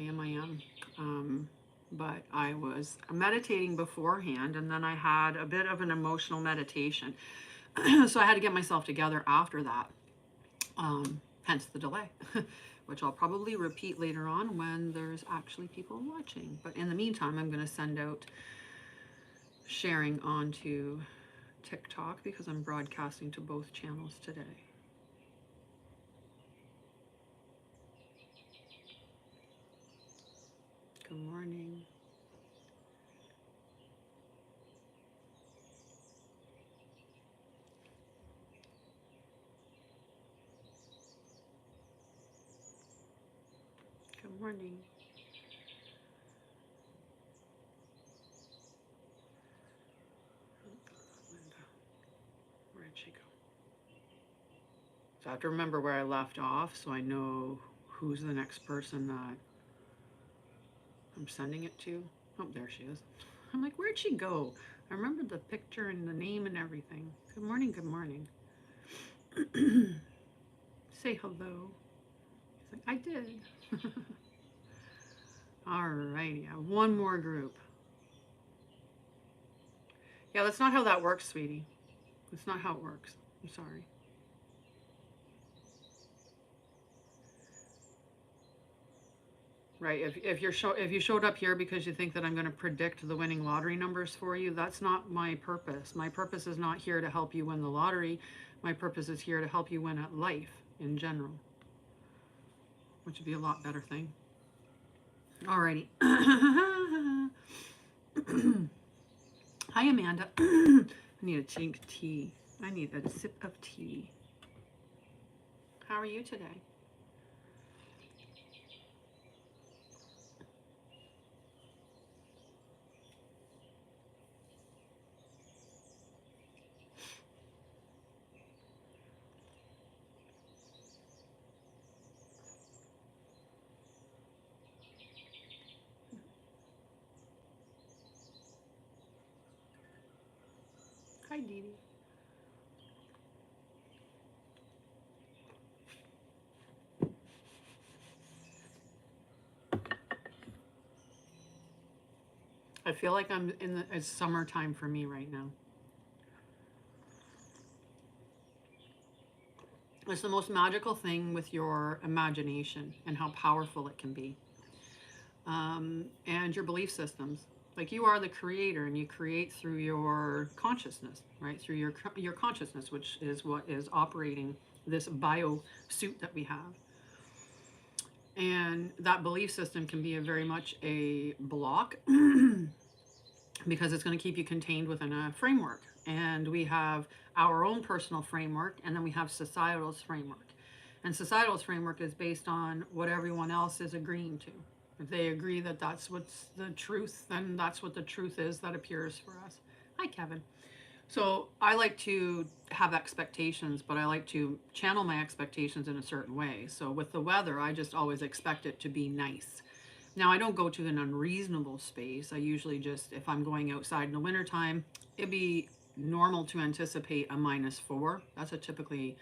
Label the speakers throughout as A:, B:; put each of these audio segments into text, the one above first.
A: am. But I was meditating beforehand, and then I had a bit of an emotional meditation. So I had to get myself together after that. Hence the delay, which I'll probably repeat later on when there's actually people watching. But in the meantime, I'm going to send out sharing onto TikTok because I'm broadcasting to both channels today. Good morning. Good morning. Where did she go? So I have to remember where I left off so I know who's the next person that I'm sending it to. Oh, there she is. I'm like, where'd she go? I remember the picture and the name and everything. Good morning, good morning. Say hello. He's like, I did. All righty, I have one more group. Yeah, that's not how that works, sweetie. That's not how it works. I'm sorry. Right, if you showed up here because you think that I'm going to predict the winning lottery numbers for you, that's not my purpose. My purpose is not here to help you win the lottery. My purpose is here to help you win at life in general, which would be a lot better thing. Alrighty. Hi, Amanda. I need a chink tea. I need a sip of tea. How are you today? Hi, Dee Dee. I feel like I'm it's summertime for me right now. It's the most magical thing with your imagination and how powerful it can be. And your belief systems. Like you are the creator, and you create through your consciousness, right? Through your consciousness, which is what is operating this bio suit that we have. And that belief system can be very much a block because it's going to keep you contained within a framework. And we have our own personal framework, and then we have societal's framework. And societal's framework is based on what everyone else is agreeing to. If they agree that that's what's the truth, then that's what the truth is that appears for us. Hi, Kevin. So I like to have expectations, but I like to channel my expectations in a certain way. So with the weather, I just always expect it to be nice. Now, I don't go to an unreasonable space. I usually just, if I'm going outside in the wintertime, it'd be normal to anticipate a -4. That's a typically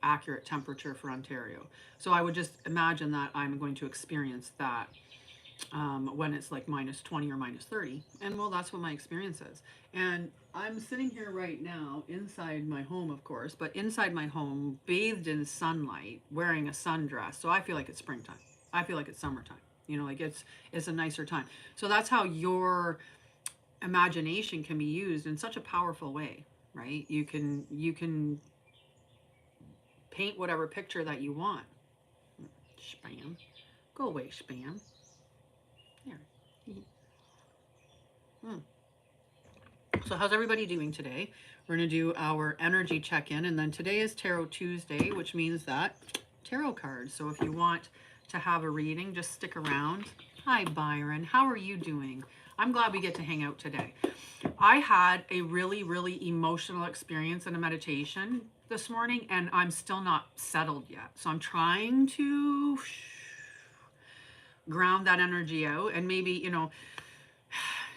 A: accurate temperature for Ontario. So I would just imagine that I'm going to experience that when it's like -20 or -30. And well, that's what my experience is. And I'm sitting here right now inside my home, of course, but inside my home, bathed in sunlight, wearing a sundress. So I feel like it's springtime. I feel like it's summertime. You know, like it's a nicer time. So that's how your imagination can be used in such a powerful way, right? You can paint whatever picture that you want. Spam. Go away, spam. There. Hmm. So how's everybody doing today? We're going to do our energy check-in, and then today is Tarot Tuesday, which means that tarot cards. So if you want to have a reading, just stick around. Hi, Byron. How are you doing? I'm glad we get to hang out today. I had a really, really emotional experience in a meditation this morning, and I'm still not settled yet. So I'm trying to ground that energy out, and maybe, you know,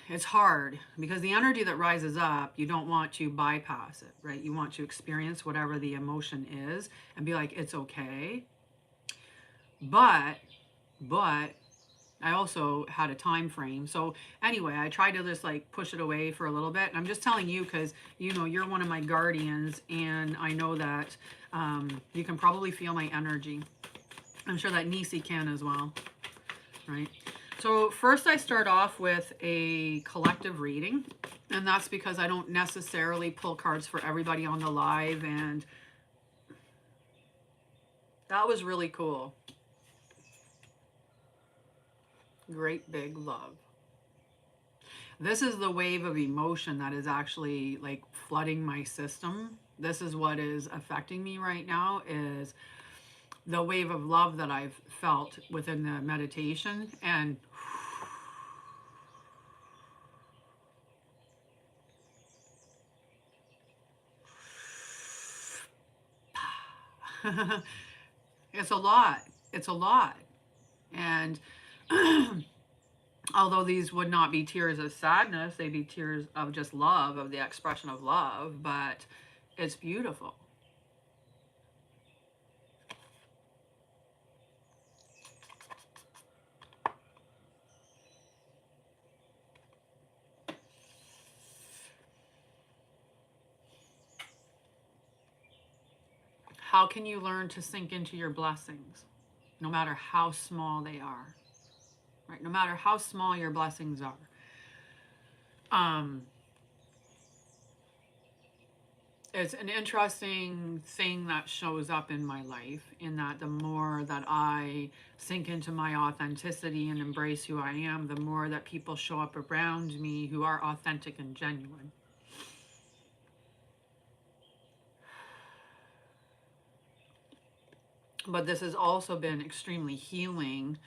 A: it's hard because the energy that rises up, you don't want to bypass it, right? You want to experience whatever the emotion is and be like, it's okay. But I also had a time frame. So anyway, I tried to just like push it away for a little bit. And I'm just telling you because you know you're one of my guardians, and I know that you can probably feel my energy. I'm sure that Nisi can as well, right? So first I start off with a collective reading, and that's because I don't necessarily pull cards for everybody on the live, and that was really cool. Great big love. This is the wave of emotion that is actually like flooding my system. This is what is affecting me right now, is the wave of love that I've felt within the meditation. And it's a lot. It's a lot. And although these would not be tears of sadness, they'd be tears of just love, of the expression of love, but it's beautiful. How can you learn to sink into your blessings, no matter how small they are? Right? No matter how small your blessings are. Um, it's an interesting thing that shows up in my life, in that the more that I sink into my authenticity and embrace who I am, the more that people show up around me who are authentic and genuine. But this has also been extremely healing,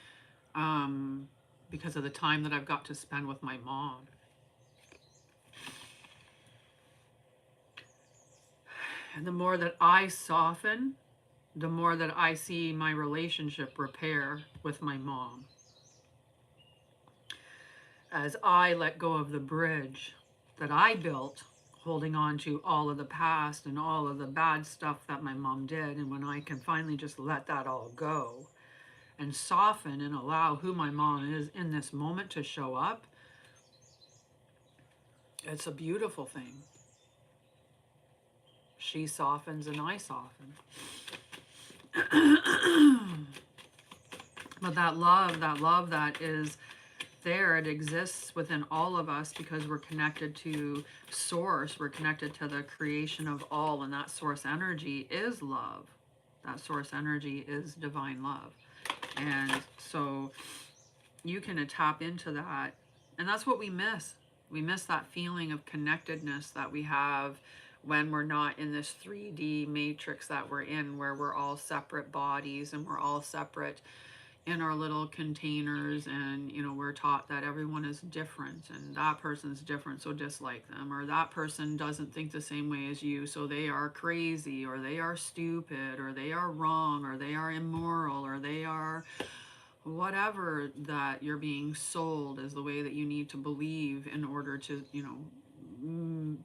A: um, because of the time that I've got to spend with my mom. And the more that I soften, the more that I see my relationship repair with my mom. As I let go of the bridge that I built, holding on to all of the past and all of the bad stuff that my mom did, and when I can finally just let that all go and soften and allow who my mom is in this moment to show up, it's a beautiful thing. She softens and I soften. But that love that is there, it exists within all of us because we're connected to source, we're connected to the creation of all, and that source energy is love. That source energy is divine love. And so you can tap into that. And that's what we miss. We miss that feeling of connectedness that we have when we're not in this 3D matrix that we're in, where we're all separate bodies and we're all separate in our little containers, and you know we're taught that everyone is different and that person's different, so dislike them, or that person doesn't think the same way as you, so they are crazy, or they are stupid, or they are wrong, or they are immoral, or they are whatever that you're being sold as the way that you need to believe in order to, you know,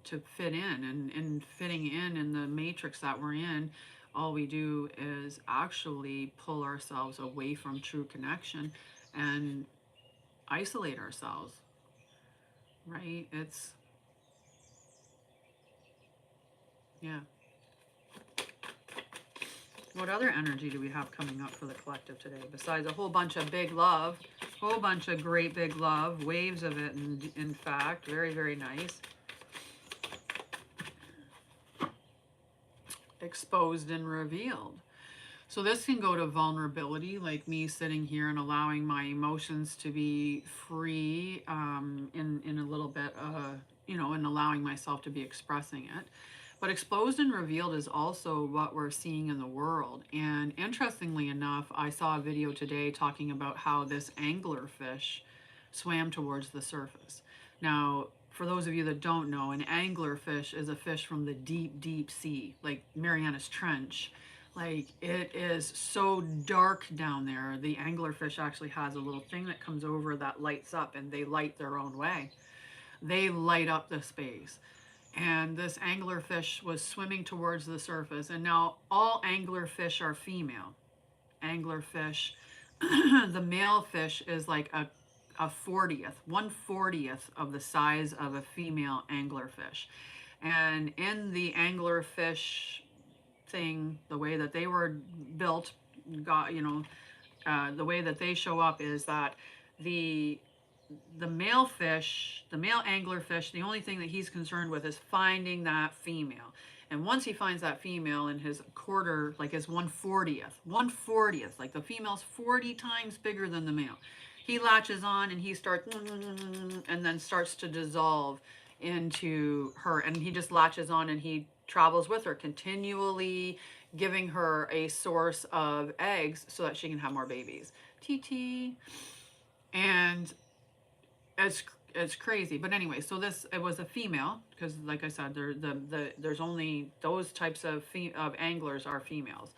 A: to fit in. And fitting in the matrix that we're in, all we do is actually pull ourselves away from true connection and isolate ourselves, right? It's, yeah. What other energy do we have coming up for the collective today, besides a whole bunch of big love, whole bunch of great big love, waves of it, and in fact, very, very nice. Exposed and revealed. So this can go to vulnerability, like me sitting here and allowing my emotions to be free, in a little bit, you know, and allowing myself to be expressing it. But exposed and revealed is also what we're seeing in the world. And interestingly enough, I saw a video today talking about how this anglerfish swam towards the surface. Now, for those of you that don't know, an anglerfish is a fish from the deep, deep sea, like Mariana's Trench. Like, it is so dark down there. The anglerfish actually has a little thing that comes over that lights up, and they light their own way. They light up the space. And this anglerfish was swimming towards the surface. And now all anglerfish are female. Anglerfish The male fish is like a 40th, 1/40th of the size of a female anglerfish. And in the anglerfish thing, the way that they were built, got, the way that they show up is that the the male fish, the male anglerfish, the only thing that he's concerned with is finding that female. And once he finds that female in his quarter, like his 1/40th, 1/40th, like the female's 40 times bigger than the male, he latches on and he starts, and then starts to dissolve into her. And he just latches on and he travels with her, continually giving her a source of eggs so that she can have more babies. TT. And it's crazy. But anyway, so this, it was a female, because like I said, there's only those types of anglers are females.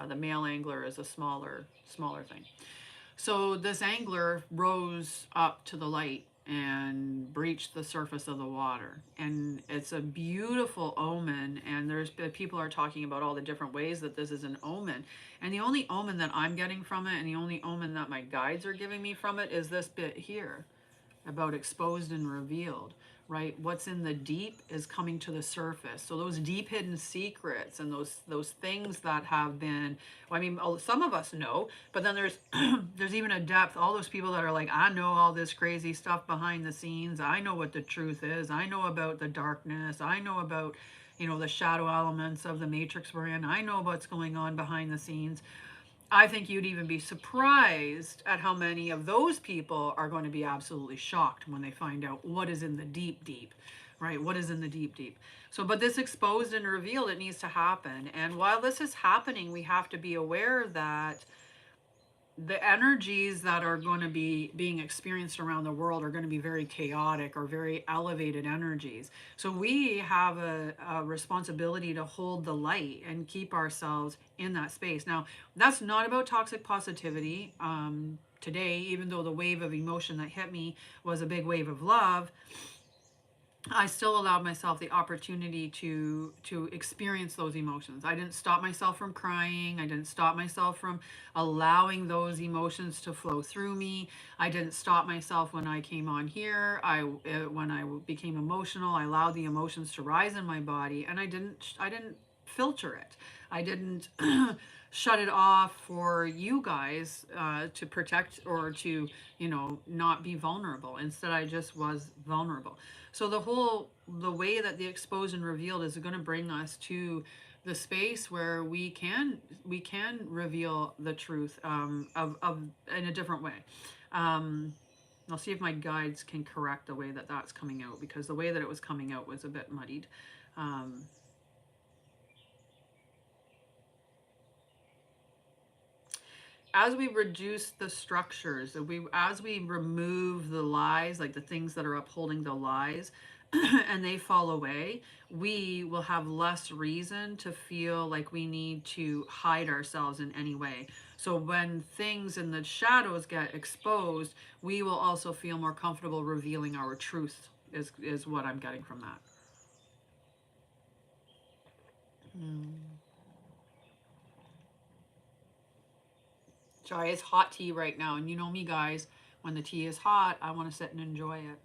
A: The male angler is a smaller thing. So this angler rose up to the light and breached the surface of the water, and it's a beautiful omen. And there's people are talking about all the different ways that this is an omen, and the only omen that I'm getting from it, and the only omen that my guides are giving me from it, is this bit here about exposed and revealed, right? What's in the deep is coming to the surface. So those deep hidden secrets and those things that have been, well, I mean, some of us know, but then there's there's even a depth. All those people that are like, I know all this crazy stuff behind the scenes. I know what the truth is. I know about the darkness. I know about, the shadow elements of the matrix we're in. I know what's going on behind the scenes. I think you'd even be surprised at how many of those people are going to be absolutely shocked when they find out what is in the deep, deep, right? What is in the deep, deep. So, but this exposed and revealed, it needs to happen. And while this is happening, we have to be aware that the energies that are going to be being experienced around the world are going to be very chaotic or very elevated energies. So we have a responsibility to hold the light and keep ourselves in that space. Now, that's not about toxic positivity. Today, even though the wave of emotion that hit me was a big wave of love, I still allowed myself the opportunity to experience those emotions. I didn't stop myself from crying. I didn't stop myself from allowing those emotions to flow through me. I didn't stop myself when I came on here. When I became emotional, I allowed the emotions to rise in my body, and I didn't filter it. I didn't shut it off for you guys to protect or to, not be vulnerable. Instead, I just was vulnerable. So the way that the exposed and revealed is going to bring us to the space where we can reveal the truth, of in a different way. I'll see if my guides can correct the way that that's coming out, because the way that it was coming out was a bit muddied. Um, as we reduce the structures, as we remove the lies, like the things that are upholding the lies, and they fall away, we will have less reason to feel like we need to hide ourselves in any way. So when things in the shadows get exposed, we will also feel more comfortable revealing our truth, is what I'm getting from that. Sorry, it's hot tea right now, and you know me, guys. When the tea is hot, I want to sit and enjoy it.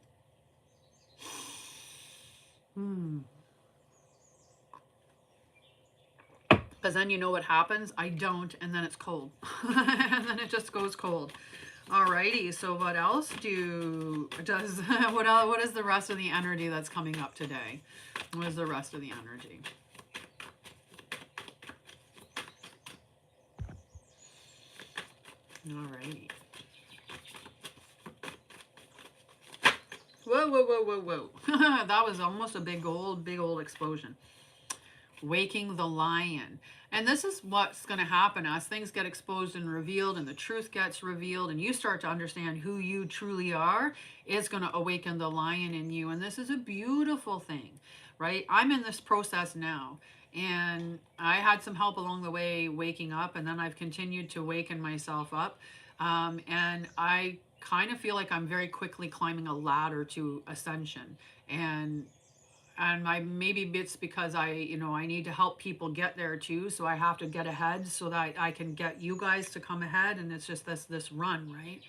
A: Because then you know what happens? I don't, and then it's cold. And then it just goes cold. Alrighty, so what else what is the rest of the energy that's coming up today? What is the rest of the energy? Alrighty. Whoa, whoa, whoa, whoa, whoa. That was almost a big old explosion. Waking the lion. And this is what's going to happen as things get exposed and revealed, and the truth gets revealed, and you start to understand who you truly are. It's going to awaken the lion in you. And this is a beautiful thing, right? I'm in this process now, and I had some help along the way waking up, and then I've continued to waken myself up. And I kind of feel like I'm very quickly climbing a ladder to ascension. And and maybe it's because I need to help people get there too, so I have to get ahead so that I can get you guys to come ahead, and it's just this run, right?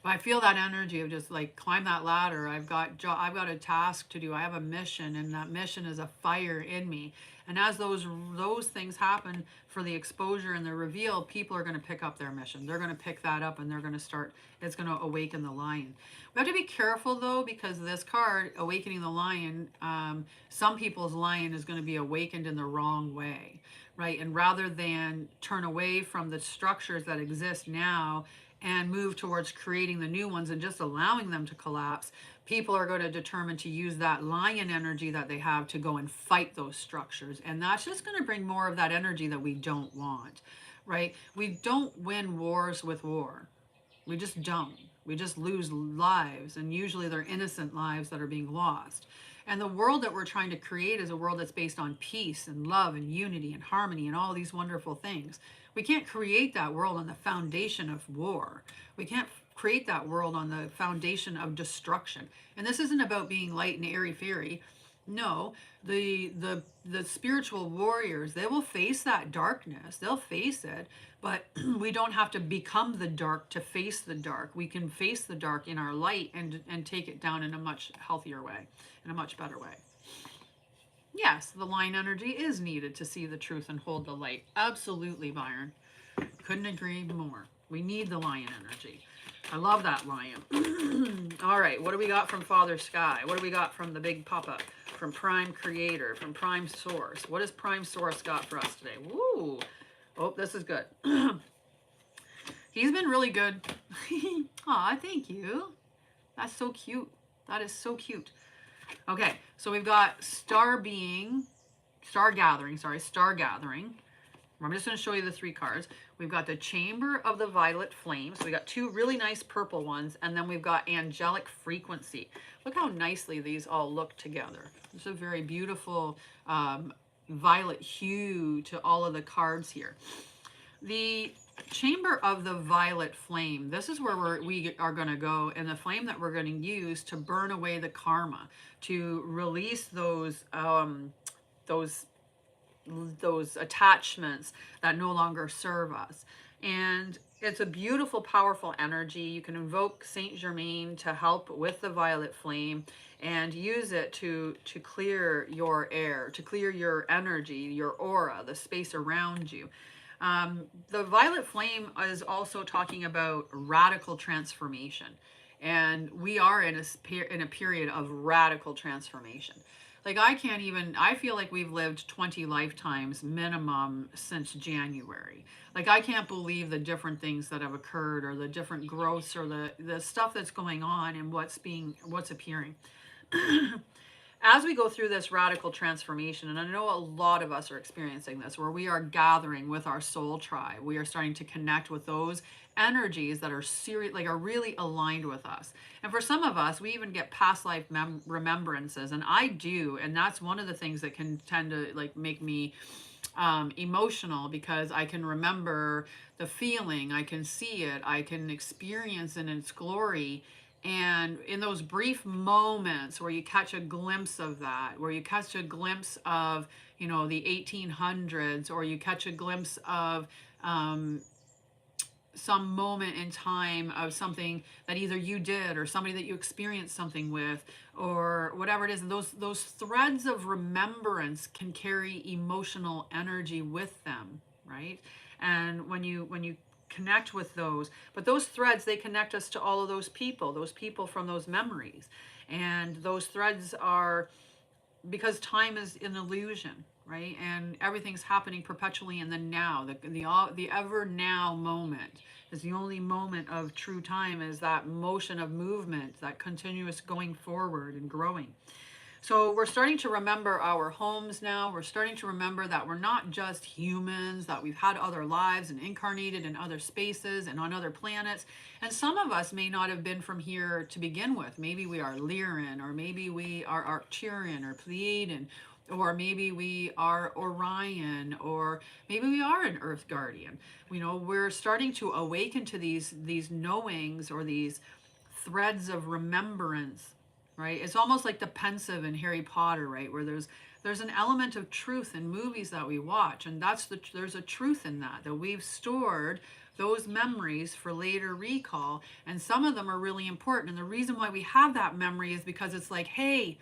A: But I feel that energy of just like climb that ladder. I've got a task to do. I have a mission, and that mission is a fire in me. And as those things happen for the exposure and the reveal, people are going to pick up their mission. They're going to pick that up, and they're going to start. It's going to awaken the lion. We have to be careful though, because this card, awakening the lion, some people's lion is going to be awakened in the wrong way, right? And rather than turn away from the structures that exist now and move towards creating the new ones and just allowing them to collapse, people are going to determine to use that lion energy that they have to go and fight those structures. And that's just going to bring more of that energy that we don't want, right? We don't win wars with war. We just don't. We just lose lives, and usually they're innocent lives that are being lost. And the world that we're trying to create is a world that's based on peace and love and unity and harmony and all these wonderful things. We can't create that world on the foundation of war. We can't create that world on the foundation of destruction. And this isn't about being light and airy fairy. No, the spiritual warriors, they will face that darkness. They'll face it, but we don't have to become the dark to face the dark. We can face the dark in our light and take it down in a much healthier way, in a much better way. Yes, the lion energy is needed to see the truth and hold the light. Absolutely, Byron. Couldn't agree more. We need the lion energy. I love that lion. All right, what do we got from Father Sky? What do we got from the Big Papa? From Prime Creator? From Prime Source? What has Prime Source got for us today? Woo! Oh, this is good. He's been really good. Aw, thank you. That's so cute. That is so cute. Okay, so we've got Star Gathering. I'm just going to show you the three cards. We've got the Chamber of the Violet Flame. So we got two really nice purple ones. And then we've got Angelic Frequency. Look how nicely these all look together. It's a very beautiful violet hue to all of the cards here. The Chamber of the Violet Flame, this is where we are going to go, and the flame that we're going to use to burn away the karma, to release those attachments that no longer serve us. And it's a beautiful, powerful energy. You can invoke Saint Germain to help with the violet flame and use it to clear your air, to clear your energy, your aura, the space around you. The violet flame is also talking about radical transformation. And we are in a period of radical transformation. Like I feel like we've lived 20 lifetimes minimum since January. Like I can't believe the different things that have occurred, or the different growths, or the stuff that's going on and what's appearing. As we go through this radical transformation, and I know a lot of us are experiencing this, where we are gathering with our soul tribe, we are starting to connect with those energies that are are really aligned with us. And for some of us, we even get past life remembrances, and I do, and that's one of the things that can tend to like make me emotional, because I can remember the feeling, I can see it, I can experience it in its glory. And in those brief moments where you catch a glimpse of that, where you catch a glimpse of, the 1800s, or you catch a glimpse of some moment in time of something that either you did or somebody that you experienced something with, or whatever it is, and those threads of remembrance can carry emotional energy with them, right? And when you connect with those, but those threads, they connect us to all of those people from those memories. And those threads are, because time is an illusion, right? And everything's happening perpetually in the now. The ever now moment is the only moment of true time, is that motion of movement, that continuous going forward and growing. So we're starting to remember our homes now. We're starting to remember that we're not just humans, that we've had other lives and incarnated in other spaces and on other planets. And some of us may not have been from here to begin with. Maybe we are Lyran, or maybe we are Arcturian or Pleiadian, or maybe we are Orion, or maybe we are an Earth Guardian. We're starting to awaken to these knowings, or these threads of remembrance right? It's almost like the pensive in Harry Potter, right? Where there's an element of truth in movies that we watch, and there's a truth in that we've stored those memories for later recall, and some of them are really important. And the reason why we have that memory is because it's like, hey,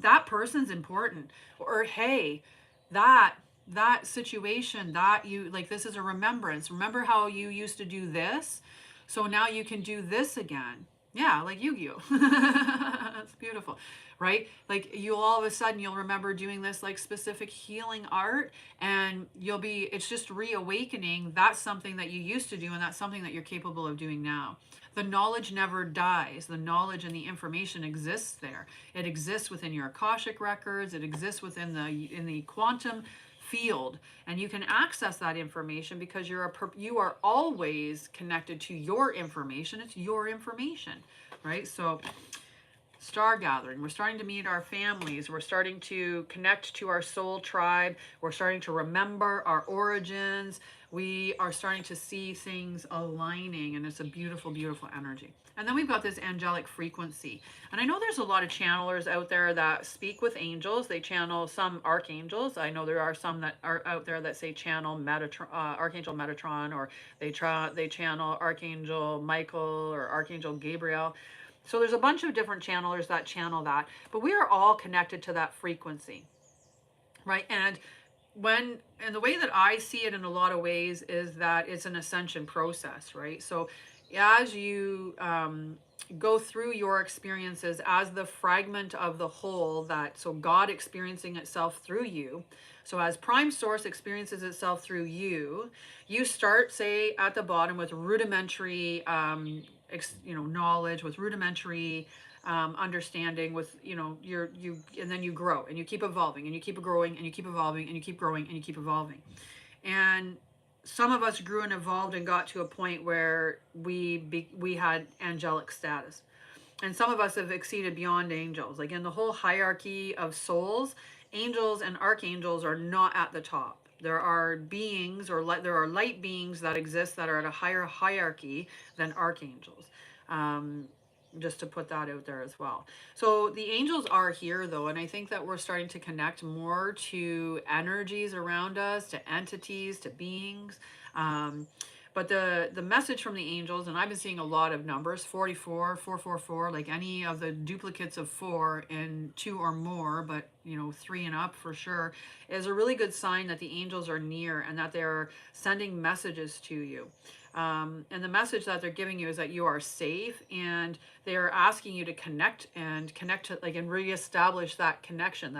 A: that person's important, or hey, that that situation that you like, this is a remembrance. Remember how you used to do this, so now you can do this again. Yeah, like Yu-Gi-Oh. That's beautiful, right? Like you all of a sudden you'll remember doing this like specific healing art, and it's just reawakening. That's something that you used to do, and that's something that you're capable of doing now. The knowledge never dies. The knowledge and the information exists there. It exists within your Akashic records. It exists within the quantum field, and you can access that information because you are always connected to your information. It's your information, right? So star gathering, we're starting to meet our families, we're starting to connect to our soul tribe, we're starting to remember our origins, we are starting to see things aligning, and it's a beautiful, beautiful energy. And then we've got this angelic frequency. And I know there's a lot of channelers out there that speak with angels. They channel some archangels. I know there are some that are out there that say channel Archangel Metatron, or they channel Archangel Michael or Archangel Gabriel. So there's a bunch of different channelers that channel that, but we are all connected to that frequency, right? And the way that I see it in a lot of ways is that it's an ascension process, right? So as you go through your experiences as the fragment of the whole, so God experiencing itself through you. So as prime source experiences itself through you, you start, say, at the bottom with rudimentary knowledge, with rudimentary understanding, with and then you grow and you keep evolving and you keep growing and you keep evolving and you keep growing and you keep evolving. And some of us grew and evolved and got to a point where we had angelic status, and some of us have exceeded beyond angels. Like in the whole hierarchy of souls, angels and archangels are not at the top. There are beings, there are light beings that exist that are at a higher hierarchy than archangels. Just to put that out there as well. So the angels are here though, and I think that we're starting to connect more to energies around us, to entities, to beings. But the message from the angels, and I've been seeing a lot of numbers, 44, 444, like any of the duplicates of 4 and 2 or more, but 3 and up for sure, is a really good sign that the angels are near and that they're sending messages to you. And the message that they're giving you is that you are safe, and they are asking you to connect and reestablish that connection,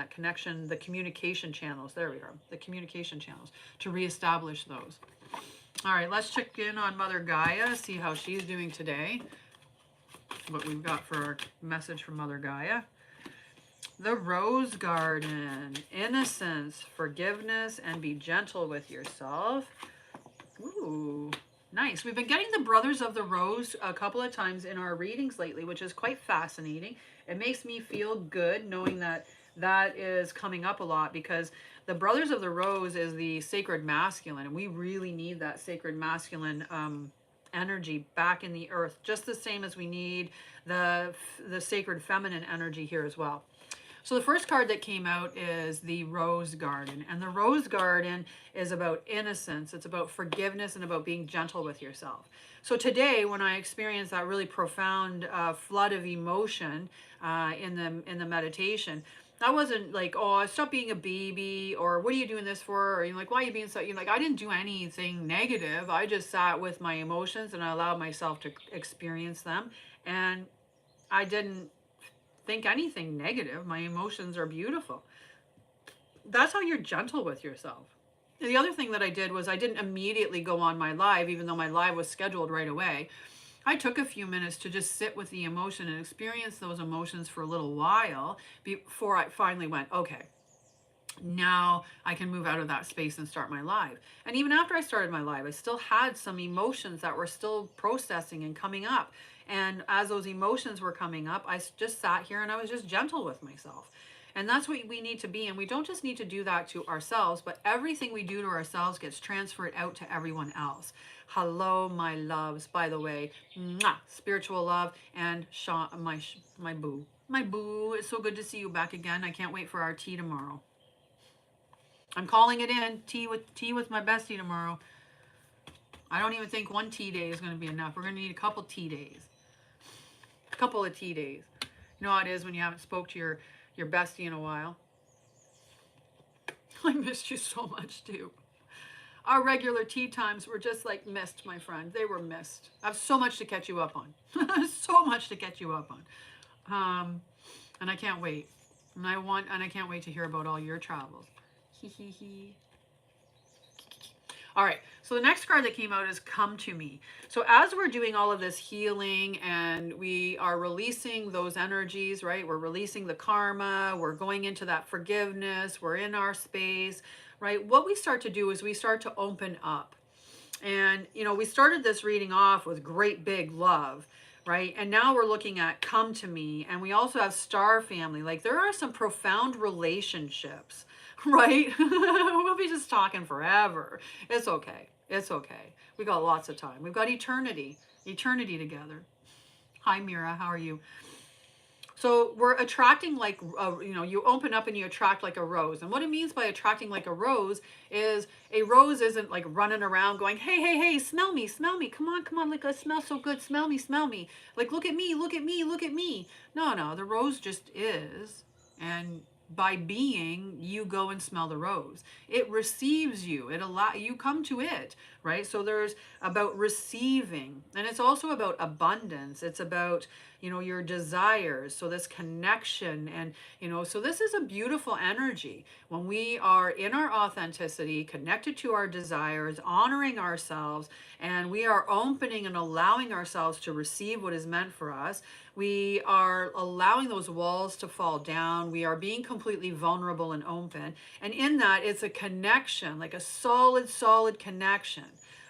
A: the communication channels. There we are, the communication channels, to reestablish those. All right, let's check in on Mother Gaia, see how she's doing today. What we've got for our message from Mother Gaia. The Rose Garden, innocence, forgiveness, and be gentle with yourself. Ooh, nice. We've been getting the Brothers of the Rose a couple of times in our readings lately, which is quite fascinating. It makes me feel good knowing that that is coming up a lot, because the Brothers of the Rose is the sacred masculine, and we really need that sacred masculine energy back in the earth, just the same as we need the sacred feminine energy here as well. So the first card that came out is the Rose Garden, and the Rose Garden is about innocence. It's about forgiveness and about being gentle with yourself. So today, when I experienced that really profound flood of emotion in the meditation, I wasn't like, oh, stop being a baby, or what are you doing this for? Or like, why are you being so, I didn't do anything negative. I just sat with my emotions and I allowed myself to experience them. And I didn't think anything negative. My emotions are beautiful. That's how you're gentle with yourself. And the other thing that I did was I didn't immediately go on my live, even though my live was scheduled right away. I took a few minutes to just sit with the emotion and experience those emotions for a little while before I finally went, okay, now I can move out of that space and start my live. And even after I started my live, I still had some emotions that were still processing and coming up. And as those emotions were coming up, I just sat here and I was just gentle with myself. And that's what we need to be. And we don't just need to do that to ourselves, but everything we do to ourselves gets transferred out to everyone else. Hello, my loves, by the way. Mwah, spiritual love and my boo. My boo, it's so good to see you back again. I can't wait for our tea tomorrow. I'm calling it in. Tea with my bestie tomorrow. I don't even think one tea day is going to be enough. We're going to need a couple tea days. A couple of tea days. You know how it is when you haven't spoke to your bestie in a while. I missed you so much too. Our regular tea times were just like missed, my friend. They were missed. I have so much to catch you up on. So much to catch you up on. And I can't wait. And I can't wait to hear about all your travels. Hee hee hee. All right, so the next card that came out is Come to Me. So as we're doing all of this healing and we are releasing those energies, right? We're releasing the karma, we're going into that forgiveness, we're in our space, right? What we start to do is we start to open up. And, you know, we started this reading off with great big love, right? And now we're looking at Come to Me. And we also have Star Family. Like, there are some profound relationships, right? We'll be just talking forever. It's okay. It's okay. We got lots of time. We've got eternity together. Hi, Mira. How are you? So we're attracting like, you know, you open up and you attract like a rose. And what it means by attracting like a rose is a rose isn't like running around going, hey, hey, hey, smell me, come on, like I smell so good, smell me, like look at me, look at me, look at me. No, the rose just is. And by being, you go and smell the rose. It receives you. You come to it, right? So there's about receiving, and it's also about abundance. It's about, you know, your desires. So this connection, and, you know, so this is a beautiful energy when we are in our authenticity, connected to our desires, honoring ourselves, and we are opening and allowing ourselves to receive what is meant for us. We are allowing those walls to fall down. We are being completely vulnerable and open. And in that, it's a connection, like a solid connection,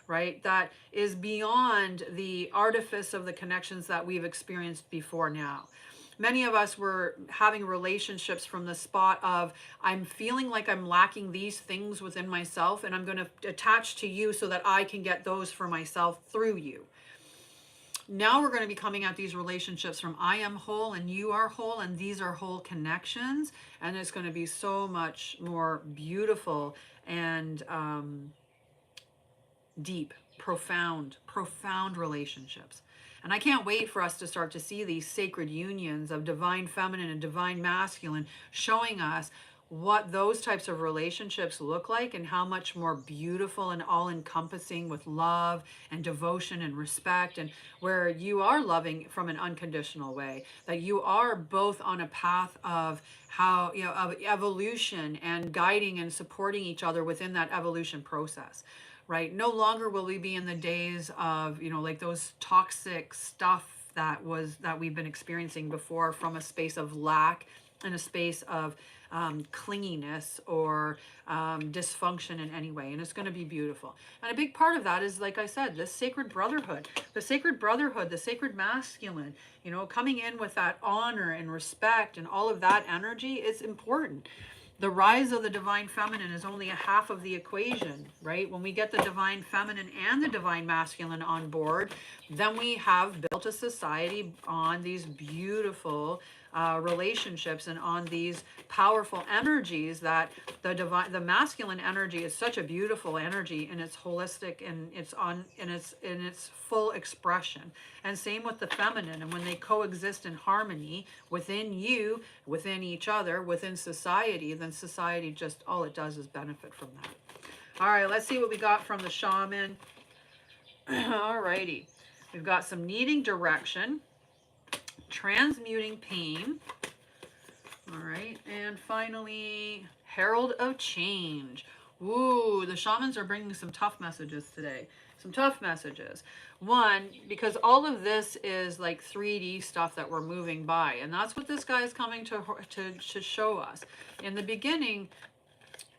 A: right? That is beyond the artifice of the connections that we've experienced before now. Many of us were having relationships from the spot of, I'm feeling like I'm lacking these things within myself, and I'm going to attach to you so that I can get those for myself through you. Now we're going to be coming at these relationships from I am whole and you are whole, and these are whole connections, and it's going to be so much more beautiful and deep, profound relationships. And I can't wait for us to start to see these sacred unions of divine feminine and divine masculine, showing us what those types of relationships look like and how much more beautiful and all-encompassing, with love and devotion and respect, and where you are loving from an unconditional way, that you are both on a path of how, you know, of evolution and guiding and supporting each other within that evolution process. Right? No longer will we be in the days of, you know, like those toxic stuff that we've been experiencing before, from a space of lack and a space of clinginess or dysfunction in any way. And it's going to be beautiful. And a big part of that is, like I said, this sacred brotherhood, the sacred masculine, you know, coming in with that honor and respect and all of that energy is important. The rise of the divine feminine is only a half of the equation, right? When we get the divine feminine and the divine masculine on board, then we have built a society on these beautiful relationships and on these powerful energies. That the masculine energy is such a beautiful energy in its holistic and in its full expression, and same with the feminine. And when they coexist in harmony within you, within each other, within society, then society just, all it does is benefit from that. All right, let's see what we got from the shaman. All righty, we've got some needing direction, transmuting pain. All right, and finally, Herald of Change. Ooh, the shamans are bringing some tough messages today. Some tough messages. One, because all of this is like 3D stuff that we're moving by, and that's what this guy is coming to show us. In the beginning,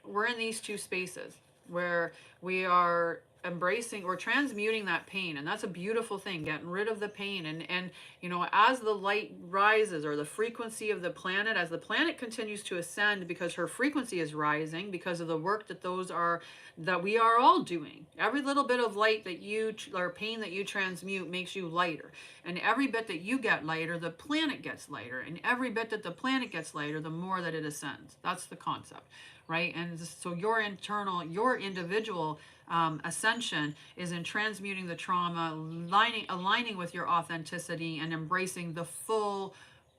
A: we're in these two spaces where we are embracing or transmuting that pain. And that's a beautiful thing, getting rid of the pain. And you know, as the light rises, or the frequency of the planet, as the planet continues to ascend, because her frequency is rising because of the work that we are all doing. Every little bit of light that you, or pain that you transmute, makes you lighter. And every bit that you get lighter, the planet gets lighter. And every bit that the planet gets lighter, the more that it ascends. That's the concept, right? And so your individual ascension is in transmuting the trauma, aligning with your authenticity, and embracing the full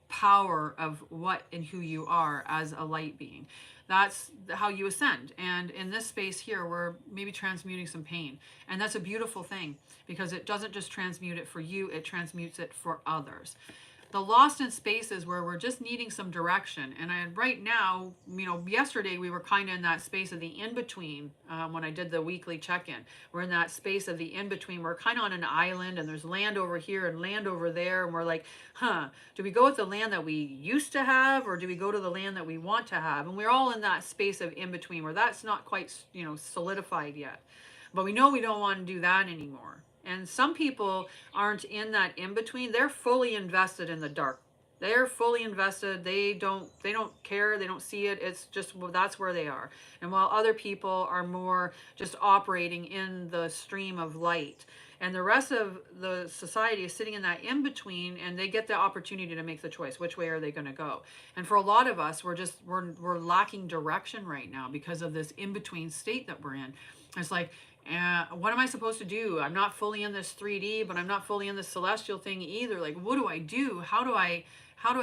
A: power of what and who you are as a light being. That's how you ascend. And in this space here, we're maybe transmuting some pain. And that's a beautiful thing, because it doesn't just transmute it for you, it transmutes it for others. The lost in spaces where we're just needing some direction. And right now, you know, yesterday we were kind of in that space of the in-between. When I did the weekly check-in, we're in that space of the in-between. We're kind of on an island, and there's land over here and land over there. And we're like, do we go with the land that we used to have, or do we go to the land that we want to have? And we're all in that space of in-between, where that's not quite, you know, solidified yet. But we know we don't want to do that anymore. And some people aren't in that in between. They're fully invested in the dark. They're fully invested. They don't care. They don't see it. It's just, well, that's where they are. And while other people are more just operating in the stream of light. And the rest of the society is sitting in that in between, and they get the opportunity to make the choice. Which way are they going to go? And for a lot of us, we're lacking direction right now because of this in between state that we're in. It's like, what am I supposed to do? I'm not fully in this 3D, but I'm not fully in this celestial thing either. Like, what do I do? How do I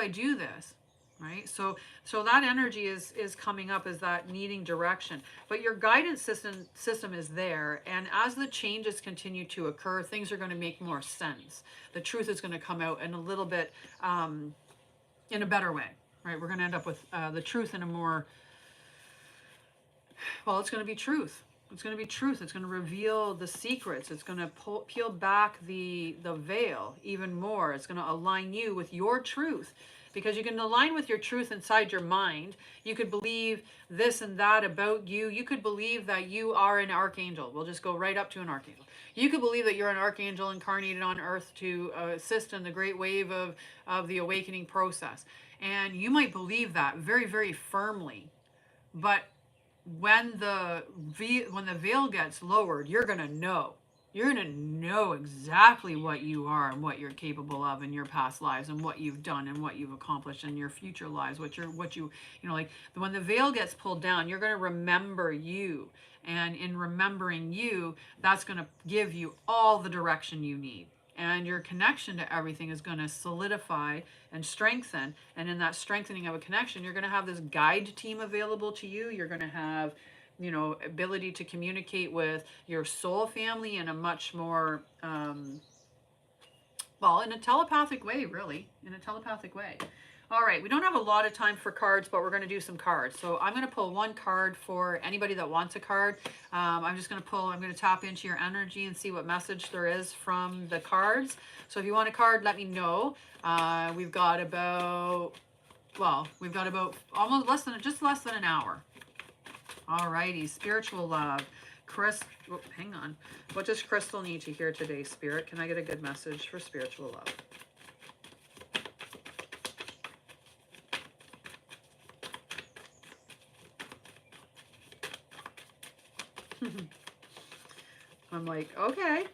A: do this? Right? So that energy is coming up as that needing direction. But your guidance system is there, and as the changes continue to occur, things are going to make more sense. The truth is going to come out in a little bit in a better way. Right? We're going to end up with the truth in a more, well, it's going to be truth. It's going to be truth. It's going to reveal the secrets. It's going to peel back the veil even more. It's going to align you with your truth, because you can align with your truth inside your mind. You could believe this and that about you. You could believe that you are an archangel. We'll just go right up to an archangel. You could believe that you're an archangel incarnated on earth to assist in the great wave of the awakening process. And you might believe that very, very firmly. But when the veil gets lowered, you're going to know. You're going to know exactly what you are and what you're capable of in your past lives, and what you've done and what you've accomplished in your future lives. What you know, like when the veil gets pulled down, you're going to remember you. And in remembering you, that's going to give you all the direction you need. And your connection to everything is going to solidify and strengthen. And in that strengthening of a connection, you're going to have this guide team available to you. You're going to have, you know, ability to communicate with your soul family in a much more, well, in a telepathic way, really. In a telepathic way. All right, we don't have a lot of time for cards, but we're going to do some cards. So I'm going to pull one card for anybody that wants a card. I'm going to tap into your energy and see what message there is from the cards. So if you want a card, let me know. We've got about almost less than an hour. All righty, spiritual love. Hang on. What does Crystal need to hear today, Spirit? Can I get a good message for spiritual love? I'm like, okay.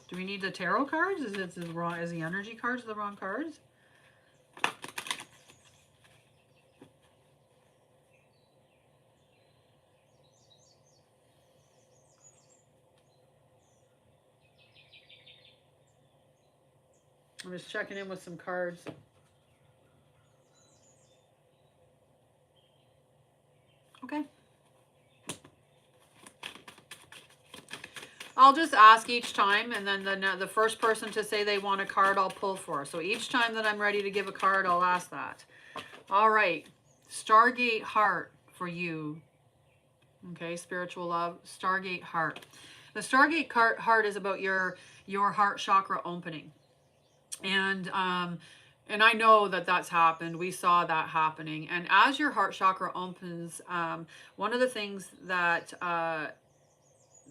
A: Do we need the tarot cards? Is the energy cards the wrong cards? I'm just checking in with some cards. Okay. I'll just ask each time, and then the first person to say they want a card, I'll pull for. So each time that I'm ready to give a card, I'll ask that. All right. Stargate Heart for you. Okay, spiritual love. Stargate Heart. The Stargate Heart is about your heart chakra opening. And I know that that's happened. We saw that happening. And as your heart chakra opens, one of the things that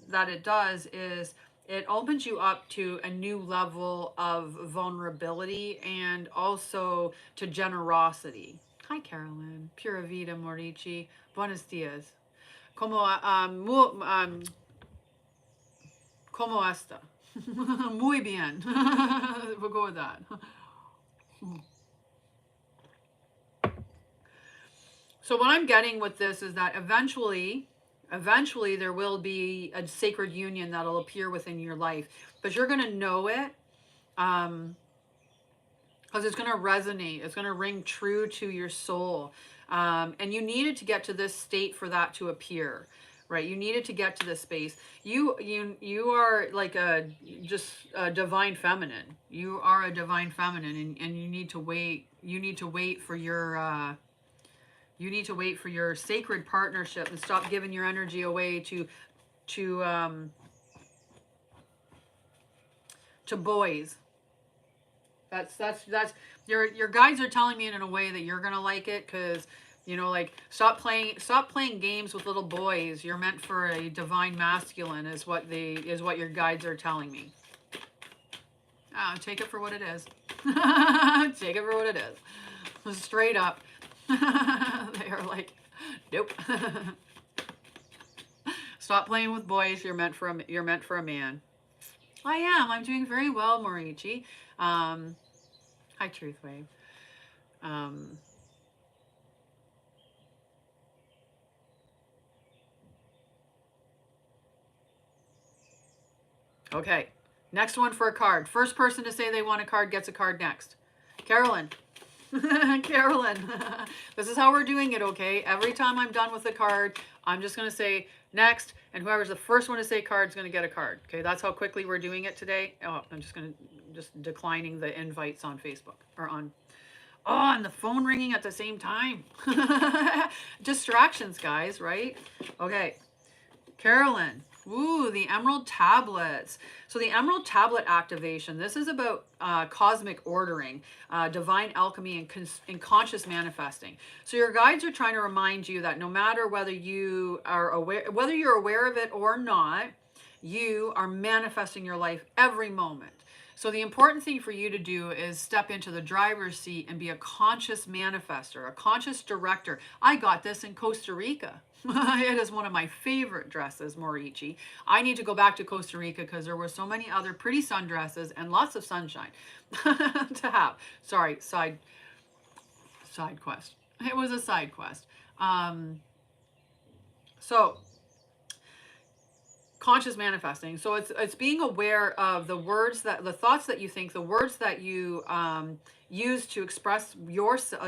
A: that it does is it opens you up to a new level of vulnerability and also to generosity. Hi, Carolyn. Pura vida, Morici. Buenos dias. Como, como esta? Muy bien. We'll go with that. So what I'm getting with this is that eventually there will be a sacred union that'll appear within your life, but you're going to know it, because it's going to resonate. It's going to ring true to your soul. And you needed to get to this state for that to appear, right? You needed to get to this space. You are like just a divine feminine. You are a divine feminine, and you need to wait. You need to wait for your you need to wait for your sacred partnership and stop giving your energy away to um, to boys. That's your guides are telling me in a way that you're gonna like it, because like stop playing games with little boys. You're meant for a divine masculine is what your guides are telling me. Take it for what it is. Take it for what it is. Straight up. They are like, nope. Stop playing with boys. You're meant for a man. I am. I'm doing very well, Morici. Hi, Truth Wave. Okay. Next one for a card. First person to say they want a card gets a card next. Carolyn. Carolyn. This is how we're doing it, okay? Every time I'm done with a card, I'm just going to say next, and whoever's the first one to say card is going to get a card. Okay, that's how quickly we're doing it today. Oh, I'm just declining the invites on Facebook or on. Oh, and the phone ringing at the same time. Distractions, guys, right? Okay. Carolyn. Ooh, the Emerald Tablets. So the Emerald Tablet activation, this is about cosmic ordering, divine alchemy, and conscious manifesting. So your guides are trying to remind you that no matter whether you're aware of it or not, you are manifesting your life every moment. So the important thing for you to do is step into the driver's seat and be a conscious manifester, a conscious director. I got this in Costa Rica. It is one of my favorite dresses, Morici. I need to go back to Costa Rica because there were so many other pretty sundresses and lots of sunshine to have. Sorry, side quest. It was a side quest. So conscious manifesting. So it's being aware of the thoughts that you think, the words that you use to express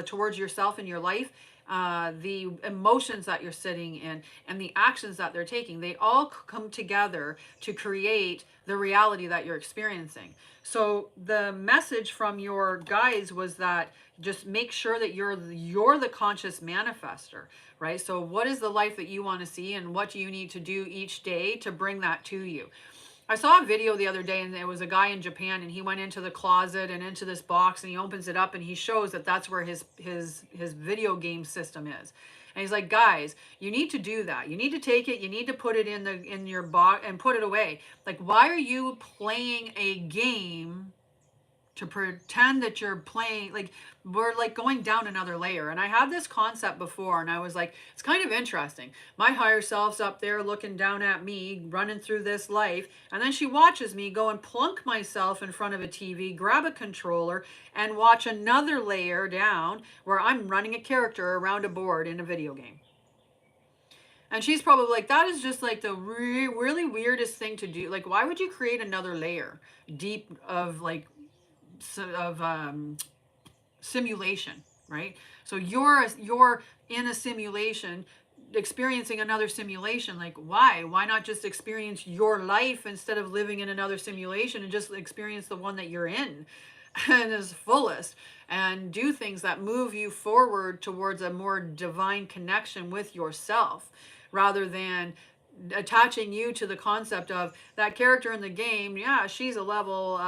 A: towards yourself in your life, the emotions that you're sitting in, and the actions that they're taking. They all come together to create the reality that you're experiencing. So the message from your guides was that just make sure that you're the conscious manifester, right? So what is the life that you want to see, and what do you need to do each day to bring that to you? I saw a video the other day, and there was a guy in Japan, and he went into the closet and into this box, and he opens it up, and he shows that that's where his video game system is. And he's like, guys, you need to do that. You need to take it. You need to put it in your box and put it away. Like, why are you playing a game to pretend that you're playing? Like, we're like going down another layer. And I had this concept before, and I was like, it's kind of interesting. My higher self's up there looking down at me, running through this life, and then she watches me go and plunk myself in front of a TV, grab a controller, and watch another layer down where I'm running a character around a board in a video game. And she's probably like, that is just like the really weirdest thing to do. Like, why would you create another layer deep of like simulation, right? So you're in a simulation, experiencing another simulation. Like, why not just experience your life instead of living in another simulation, and just experience the one that you're in and is fullest, and do things that move you forward towards a more divine connection with yourself, rather than attaching you to the concept of that character in the game. Yeah, she's a level,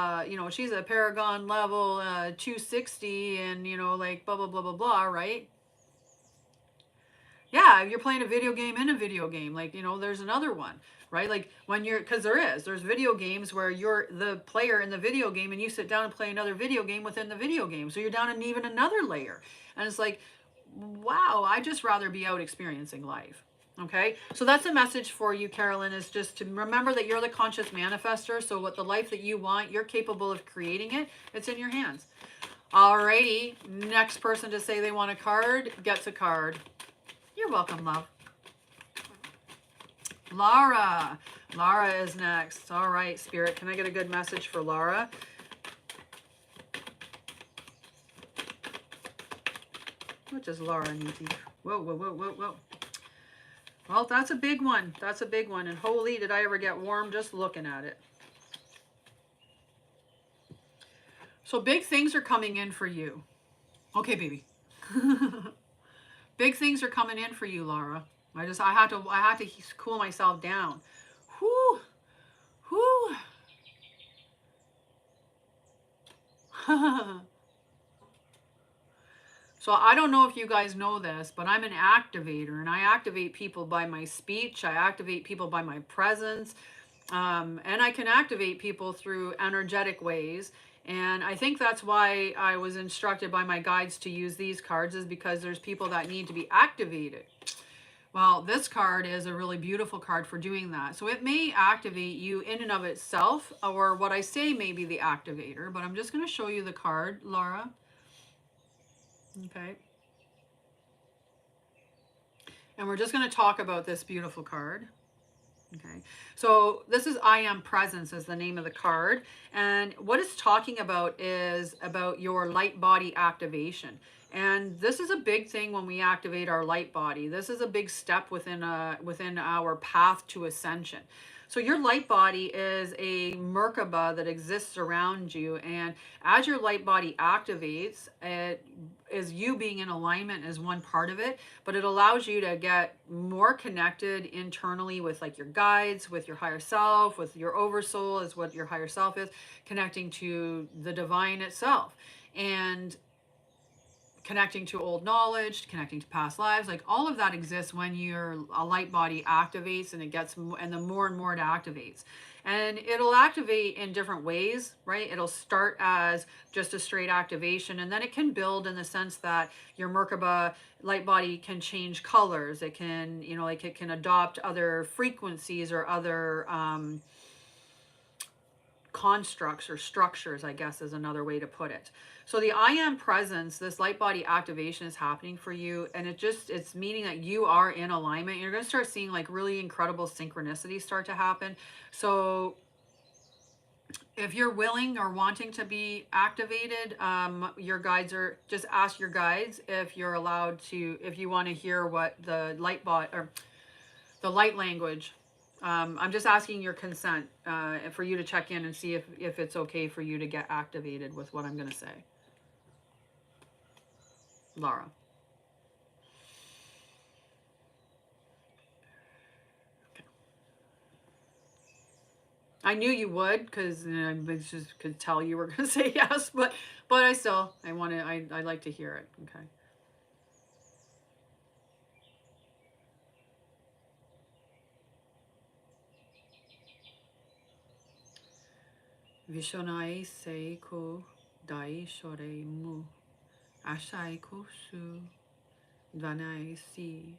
A: she's a paragon level 260, and like blah blah blah blah blah, right? Yeah, you're playing a video game in a video game. Like, there's another one. right? Like when you're, because there's video games where you're the player in the video game and you sit down and play another video game within the video game. So you're down in even another layer. And it's like, wow, I just rather be out experiencing life. Okay, so that's a message for you, Carolyn, is just to remember that you're the conscious manifester. So what the life that you want, you're capable of creating it. It's in your hands. Alrighty, next person to say they want a card gets a card. You're welcome, love. Laura. Laura is next. All right, Spirit, can I get a good message for Laura? What does Laura need to... Whoa, whoa, whoa, whoa, whoa. Well, that's a big one. That's a big one. And holy, did I ever get warm just looking at it. So big things are coming in for you. Okay, baby. Big things are coming in for you, Laura. I had to cool myself down. Whew. Whew. So I don't know if you guys know this, but I'm an activator, and I activate people by my speech. I activate people by my presence. And I can activate people through energetic ways. And I think that's why I was instructed by my guides to use these cards, is because there's people that need to be activated. Well, this card is a really beautiful card for doing that. So it may activate you in and of itself, or what I say may be the activator, but I'm just going to show you the card, Laura. Okay. And we're just going to talk about this beautiful card. Okay, so this is I Am Presence is the name of the card. And what it's talking about is about your light body activation. And this is a big thing when we activate our light body. This is a big step within our path to ascension. So your light body is a Merkaba that exists around you, and as your light body activates, it is you being in alignment is one part of it, but it allows you to get more connected internally with like your guides, with your higher self, with your oversoul is what your higher self is, connecting to the divine itself. And connecting to old knowledge, connecting to past lives, like all of that exists when your a light body activates, and it gets, and the more and more it activates. And it'll activate in different ways, right? It'll start as just a straight activation, and then it can build in the sense that your Merkaba light body can change colors. It can, you know, like it can adopt other frequencies or other constructs or structures, I guess is another way to put it. So the I Am Presence, this light body activation is happening for you, and it's meaning that you are in alignment. You're going to start seeing like really incredible synchronicity start to happen. So if you're willing or wanting to be activated, your guides are, just ask your guides if you're allowed to, if you want to hear what the light bot or the light language. I'm just asking your consent for you to check in and see if it's okay for you to get activated with what I'm going to say. Laura. Okay. I knew you would, because I just could tell you were going to say yes, but I like to hear it. Okay. Vishonai seiko dai shore mu ashai kosu danai si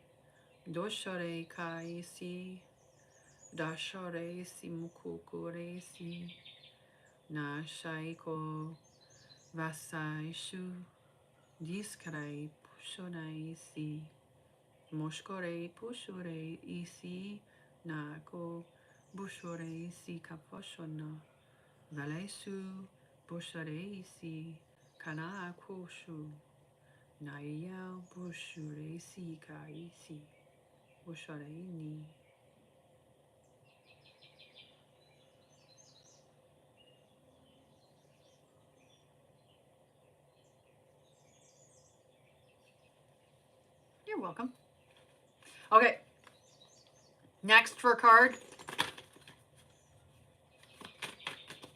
A: doshore kai si dashore si mukukure si na shaiko vasai shu diskarai pushonai si moshkore pushore isi nako bushore si kaposhona Valesu busharesi kana koshu naya bushuresi kaisi bushareni. You're welcome. Okay. Next for a card.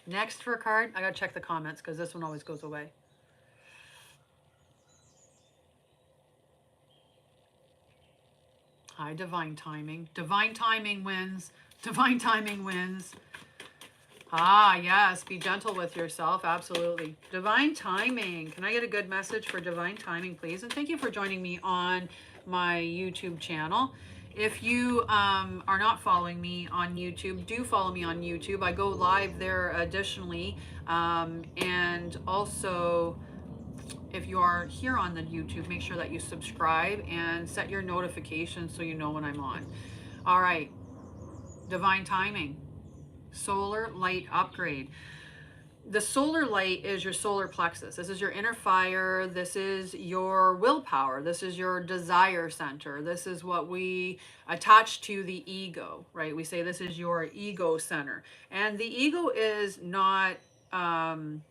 A: Next for a card. I gotta check the comments because this one always goes away. Hi, divine timing. Divine timing wins. Divine timing wins. Ah, yes. Be gentle with yourself. Absolutely. Divine timing. Can I get a good message for divine timing, please? And thank you for joining me on my YouTube channel. If you are not following me on YouTube, do follow me on YouTube. I go live there additionally. And also, if you are here on the YouTube, make sure that you subscribe and set your notifications so you know when I'm on. All right. Divine timing. Solar light upgrade. The solar light is your solar plexus. This is your inner fire. This is your willpower. This is your desire center. This is what we attach to the ego, right? We say this is your ego center. And the ego is not um,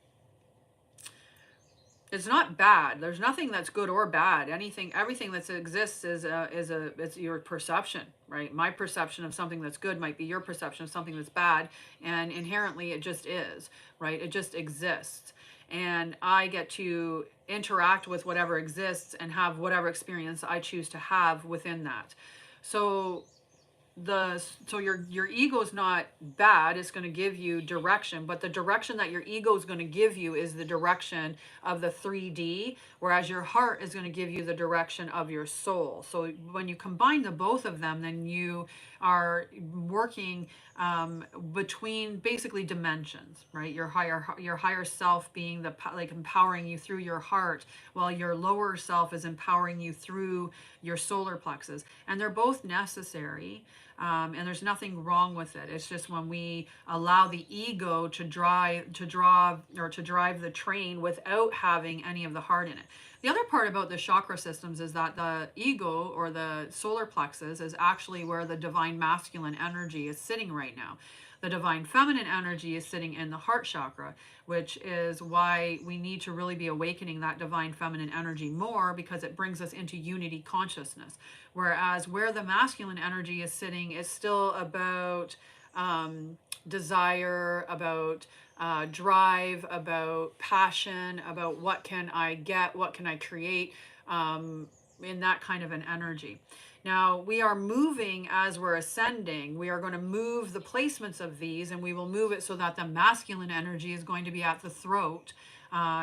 A: it's not bad. There's nothing that's good or bad. Everything that exists it's your perception, right? My perception of something that's good might be your perception of something that's bad, and inherently it just is, right? It just exists, and I get to interact with whatever exists and have whatever experience I choose to have within that. So your ego is not bad. It's going to give you direction, but the direction that your ego is going to give you is the direction of the 3D, whereas your heart is going to give you the direction of your soul. So when you combine the both of them, then you are working between basically dimensions, right? Your higher self being like empowering you through your heart, while your lower self is empowering you through your solar plexus, and they're both necessary. And there's nothing wrong with it. It's just when we allow the ego to drive the train without having any of the heart in it. The other part about the chakra systems is that the ego or the solar plexus is actually where the divine masculine energy is sitting right now. The divine feminine energy is sitting in the heart chakra, which is why we need to really be awakening that divine feminine energy more, because it brings us into unity consciousness. Whereas where the masculine energy is sitting is still about desire, about drive, about passion, about what can I get, what can I create, in that kind of an energy. Now, we are moving as we're ascending. We are going to move the placements of these, and we will move it so that the masculine energy is going to be at the throat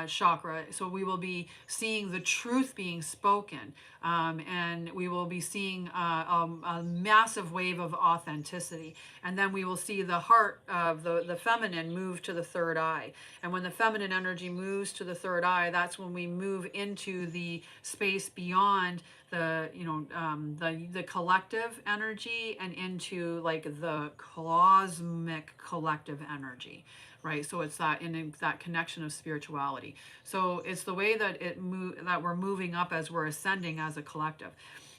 A: chakra. So we will be seeing the truth being spoken, and we will be seeing a massive wave of authenticity. And then we will see the heart of the feminine move to the third eye. And when the feminine energy moves to the third eye, that's when we move into the space beyond the collective energy and into like the cosmic collective energy, right? So it's that in that connection of spirituality. So it's the way that that we're moving up as we're ascending as a collective.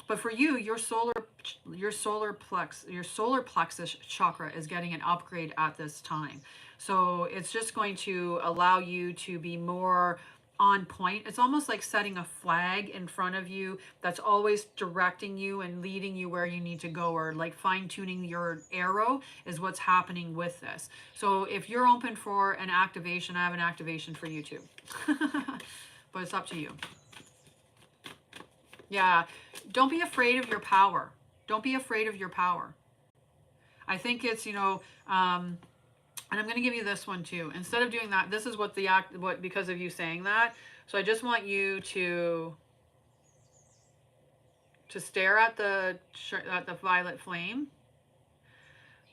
A: But for you, your solar plexus chakra is getting an upgrade at this time. So it's just going to allow you to be more on point. It's almost like setting a flag in front of you that's always directing you and leading you where you need to go, or like fine tuning your arrow is what's happening with this. So if you're open for an activation, I have an activation for you too. But it's up to you. Yeah. Don't be afraid of your power. Don't be afraid of your power. I think it's, and I'm going to give you this one too. Instead of doing that, this is what because of you saying that. So I just want you to stare at the violet flame,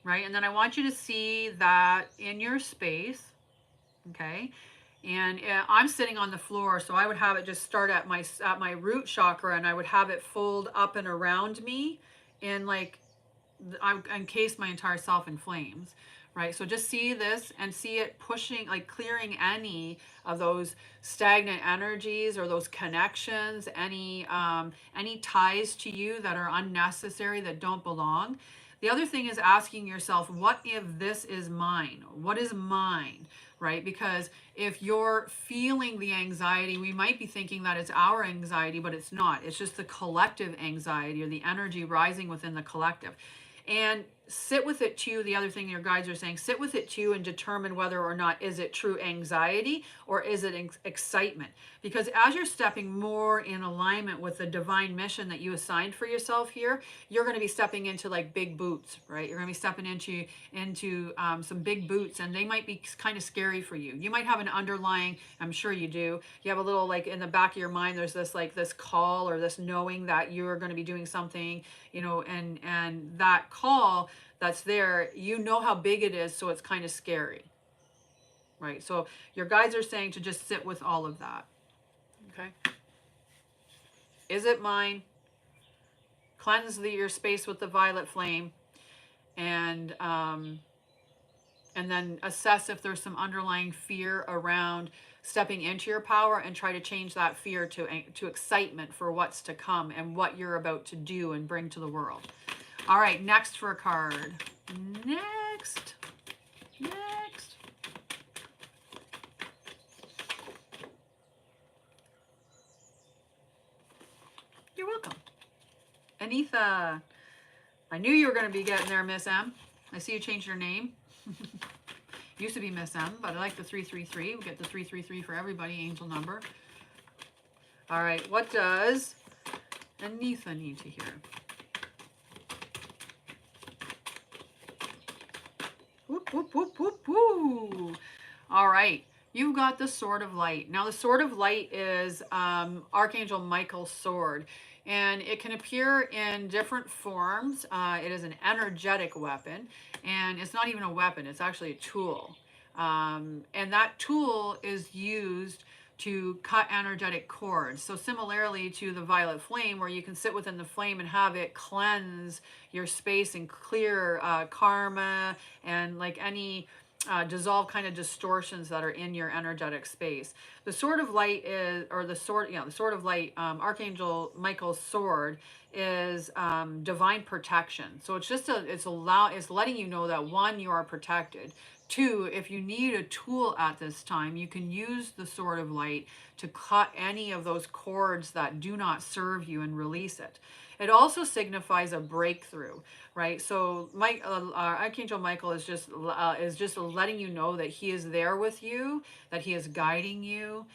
A: right? And then I want you to see that in your space, okay? And I'm sitting on the floor, so I would have it just start at my root chakra, and I would have it fold up and around me, and like I encase my entire self in flames, right? So just see this and see it pushing, like clearing any of those stagnant energies or those connections, any ties to you that are unnecessary, that don't belong. The other thing is asking yourself, what if this is mine? What is mine? Right? Because if you're feeling the anxiety, we might be thinking that it's our anxiety, but it's not. It's just the collective anxiety or the energy rising within the collective. And sit with it too. The other thing your guides are saying, sit with it too and determine whether or not is it true anxiety or is it excitement. Because as you're stepping more in alignment with the divine mission that you assigned for yourself here, you're going to be stepping into like big boots, right? You're going to be stepping into some big boots, and they might be kind of scary for you. You might have an underlying, I'm sure you do, you have a little like in the back of your mind, there's this like this call or this knowing that you're going to be doing something, you know, and that call that's there, you know how big it is, so it's kind of scary, right? So your guides are saying to just sit with all of that. Okay. Is it mine? Cleanse your space with the violet flame, and then assess if there's some underlying fear around stepping into your power, and try to change that fear to excitement for what's to come and what you're about to do and bring to the world. All right, next for a card. Next. You're welcome. Anitha, I knew you were going to be getting there, Miss M. I see you changed your name. Used to be Miss M, but I like the 333. We get the 333 for everybody, angel number. All right, what does Anitha need to hear? Whoop, whoop, whoop, whoop, whoop. All right, you've got the Sword of Light. Now, the Sword of Light is Archangel Michael's sword, and it can appear in different forms. It is an energetic weapon, and it's not even a weapon, it's actually a tool. And that tool is used to cut energetic cords. So similarly to the violet flame, where you can sit within the flame and have it cleanse your space and clear karma and like any dissolve kind of distortions that are in your energetic space. The Sword of Light is, or the sword, the Sword of Light, Archangel Michael's sword is divine protection. So it's just it's letting you know that one, you are protected. Two, if you need a tool at this time, you can use the Sword of Light to cut any of those cords that do not serve you and release it. It also signifies a breakthrough, right? So Archangel Michael is just letting you know that he is there with you, that he is guiding you.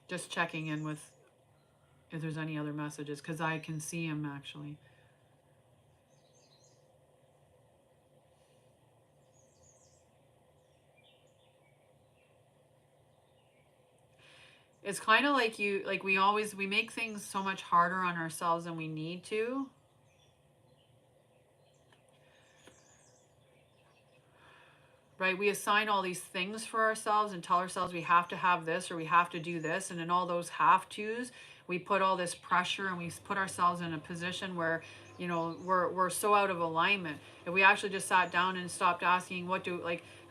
A: Just checking in with if there's any other messages, because I can see him actually. It's kind of like we make things so much harder on ourselves than we need to. Right? We assign all these things for ourselves and tell ourselves we have to have this or we have to do this. And in all those have tos, we put all this pressure and we put ourselves in a position where, you know, we're so out of alignment. If we actually just sat down and stopped asking,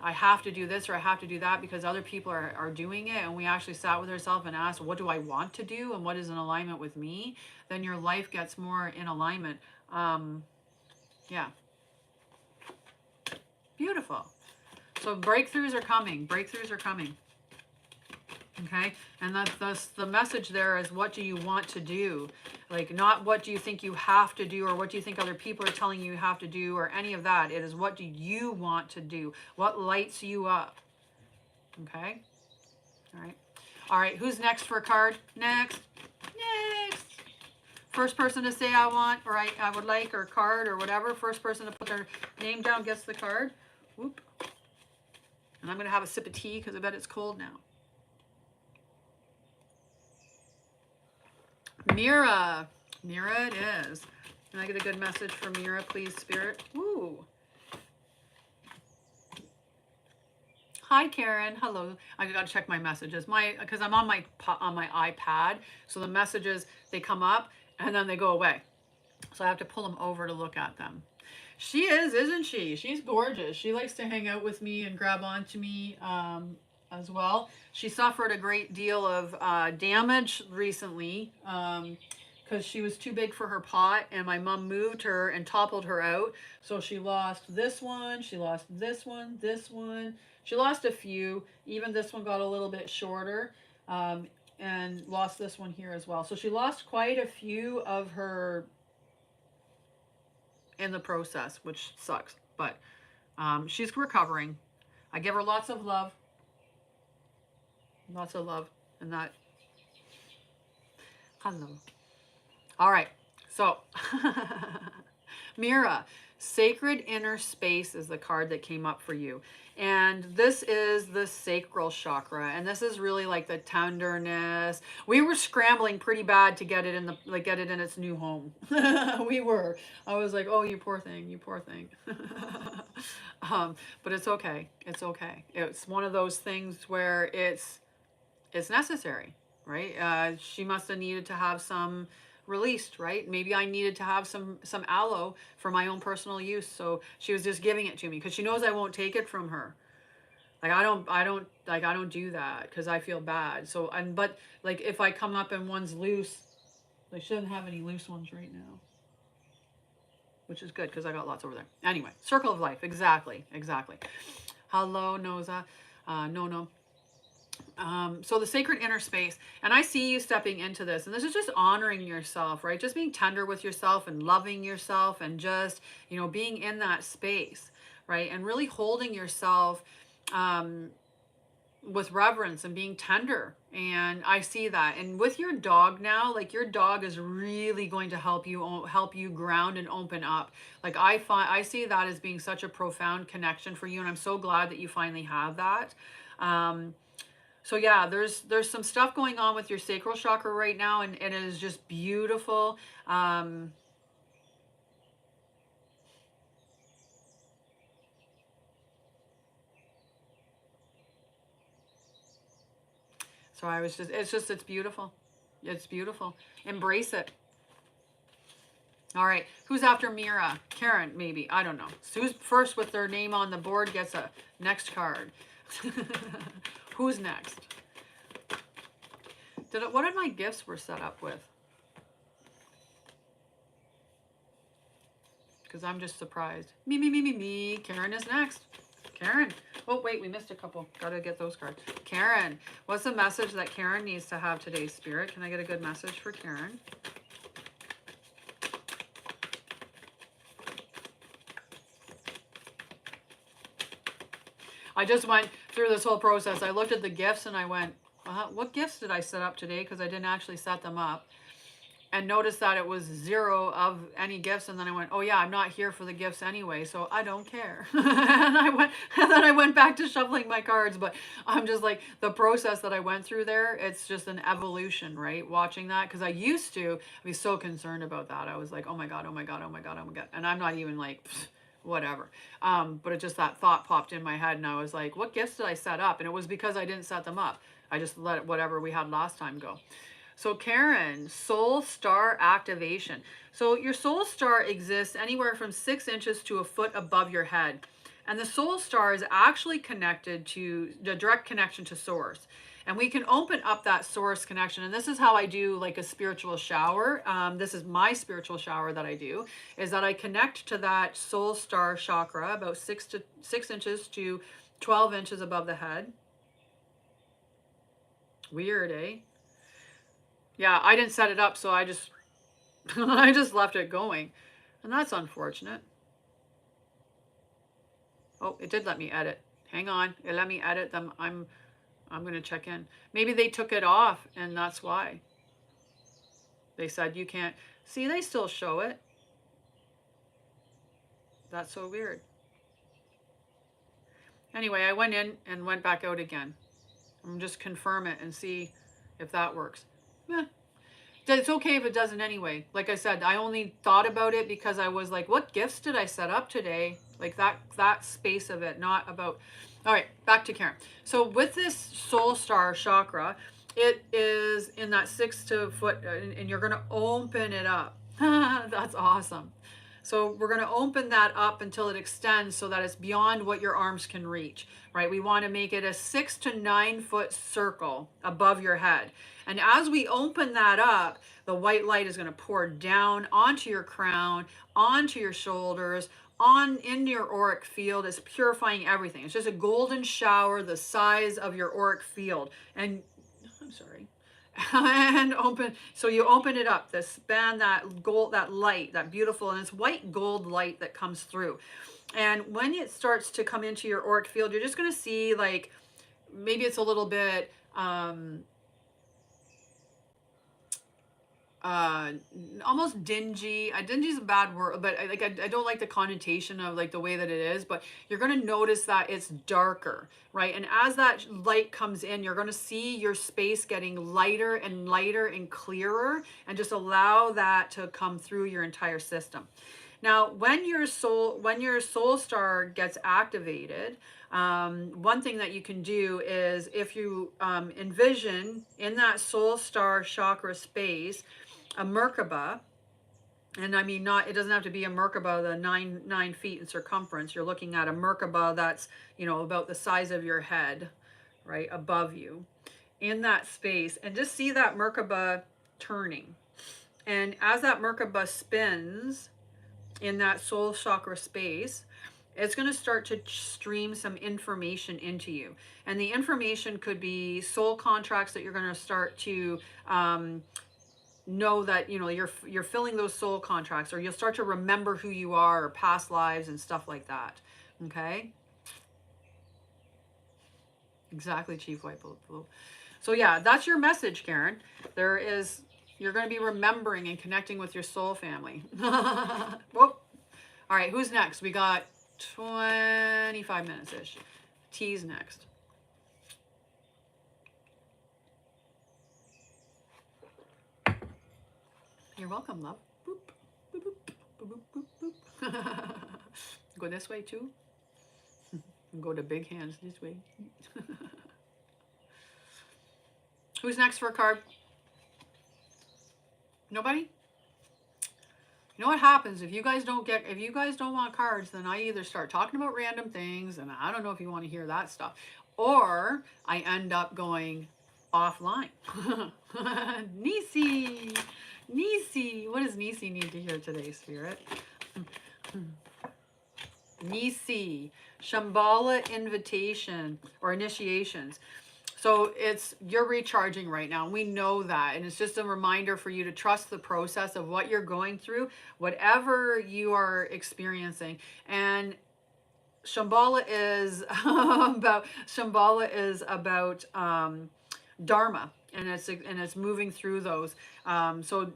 A: I have to do this or I have to do that because other people are doing it. And we actually sat with ourselves and asked, what do I want to do? And what is in alignment with me? Then your life gets more in alignment. Yeah. Beautiful. So breakthroughs are coming. Breakthroughs are coming. Okay? And that's the message there is, what do you want to do? Like, not what do you think you have to do or what do you think other people are telling you have to do or any of that. It is, what do you want to do? What lights you up? Okay? All right. All right. Who's next for a card? Next. First person to say I want or I would like or card or whatever. First person to put their name down gets the card. Whoop. And I'm going to have a sip of tea because I bet it's cold now. Mira. Mira it is. Can I get a good message for Mira, please, Spirit? Ooh. Hi, Karen. Hello. I got to check my messages. Because I'm on my iPad, so the messages, they come up and then they go away. So I have to pull them over to look at them. She is, isn't she? She's gorgeous. She likes to hang out with me and grab onto me as well. She suffered a great deal of damage recently because she was too big for her pot, and my mom moved her and toppled her out. So she lost this one, she lost this one. She lost a few. Even this one got a little bit shorter. and lost this one here as well. So she lost quite a few of her in the process, which sucks. But she's recovering. I give her lots of love, and that. Hello. All right. So, Mira, Sacred Inner Space is the card that came up for you. And this is the sacral chakra. And this is really like the tenderness. We were scrambling pretty bad to get it in the get it in its new home. We were. I was like, oh, you poor thing, you poor thing. But it's okay. It's okay. It's one of those things where it's necessary, right? She must have needed to have some released, right? Maybe I needed to have some aloe for my own personal use, so she was just giving it to me because she knows I won't take it from her. Like I don't do that because I feel bad. So but like if I come up and one's loose, I shouldn't have any loose ones right now, which is good because I got lots over there. Anyway, circle of life, exactly. Hello, Noza, no. So the sacred inner space, and I see you stepping into this, and this is just honoring yourself, right? Just being tender with yourself and loving yourself, and just, you know, being in that space, right? And really holding yourself with reverence and being tender. And I see that. And with your dog now, like your dog is really going to help you ground and open up. Like I see that as being such a profound connection for you, and I'm so glad that you finally have that. So yeah, there's some stuff going on with your sacral chakra right now, and it is just beautiful. So it's beautiful. It's beautiful. Embrace it. All right, who's after Mira? Karen, maybe. I don't know. So who's first with their name on the board gets a next card. Who's next? What did my gifts were set up with? Because I'm just surprised. Me. Karen is next. Karen. Oh, wait, we missed a couple. Gotta get those cards. Karen, what's the message that Karen needs to have today, Spirit? Can I get a good message for Karen? I just went through this whole process. I looked at the gifts and I went, what gifts did I set up today? Because I didn't actually set them up. And noticed that it was 0 of any gifts. And then I went, oh yeah, I'm not here for the gifts anyway, so I don't care. And then I went back to shuffling my cards. But I'm just like, the process that I went through there, it's just an evolution, right? Watching that. Because I used to be so concerned about that. I was like, oh my God. And I'm not even like, whatever. But it just, that thought popped in my head and I was like, what gifts did I set up? And it was because I didn't set them up. I just let whatever we had last time go. So Karen, soul star activation. So your soul star exists anywhere from 6 inches to a foot above your head. And the soul star is actually connected to the direct connection to source. And we can open up that source connection. And this is how I do like a spiritual shower. This is my spiritual shower that I do, is that I connect to that soul star chakra about 6 inches to 12 inches above the head. Weird, eh? Yeah, I didn't set it up, so I just I just left it going. And that's unfortunate. Oh, it did let me edit. Hang on. It let me edit them. I'm going to check in. Maybe they took it off and that's why. They said you can't. See, they still show it. That's so weird. Anyway, I went in and went back out again. I'm just confirm it and see if that works. It's okay if it doesn't anyway. Like I said, I only thought about it because I was like, what gifts did I set up today? Like that space of it, not about. All right, back to Karen. So with this soul star chakra, it is in that 6 to foot, and you're going to open it up. That's awesome. So we're going to open that up until it extends so that it's beyond what your arms can reach, right? We want to make it a 6 to 9 foot circle above your head. And as we open that up, the white light is going to pour down onto your crown, onto your shoulders, on into your auric field. It's purifying everything. It's just a golden shower the size of your auric field. And I'm sorry. and open. So you open it up, this span, that gold, that light, that beautiful, and it's white gold light that comes through. And when it starts to come into your auric field, you're just going to see like, maybe it's a little bit, uh almost dingy. Dingy is a bad word, but I don't like the connotation of like the way that it is, but you're going to notice that it's darker, right? And as that light comes in, you're going to see your space getting lighter and lighter and clearer, and just allow that to come through your entire system. Now, when your soul star gets activated, one thing that you can do is, if you envision in that soul star chakra space a Merkaba, and I mean, not, it doesn't have to be a Merkaba the nine feet in circumference. You're looking at a Merkaba that's, you know, about the size of your head, right above you, in that space, and just see that Merkaba turning. And as that Merkaba spins in that soul chakra space, it's going to start to stream some information into you. And the information could be soul contracts that you're going to start to know that, you know, you're filling those soul contracts, or you'll start to remember who you are, or past lives and stuff like that. Okay? Exactly, Chief White Blue. So yeah, that's your message, Karen. You're going to be remembering and connecting with your soul family. Whoa. All right, who's next? We got 25 minutes-ish. T's next. You're welcome, love. Boop, boop, boop, boop, boop, boop, boop. Go this way, too. Go to big hands this way. Who's next for a card? Nobody? You know what happens if you guys don't want cards, then I either start talking about random things, and I don't know if you want to hear that stuff, or I end up going offline. Nisi, what does Nisi need to hear today, Spirit? Nisi, Shambhala invitation or initiations. So you're recharging right now. We know that. And it's just a reminder for you to trust the process of what you're going through, whatever you are experiencing. And Shambhala is about Dharma, and it's moving through those. So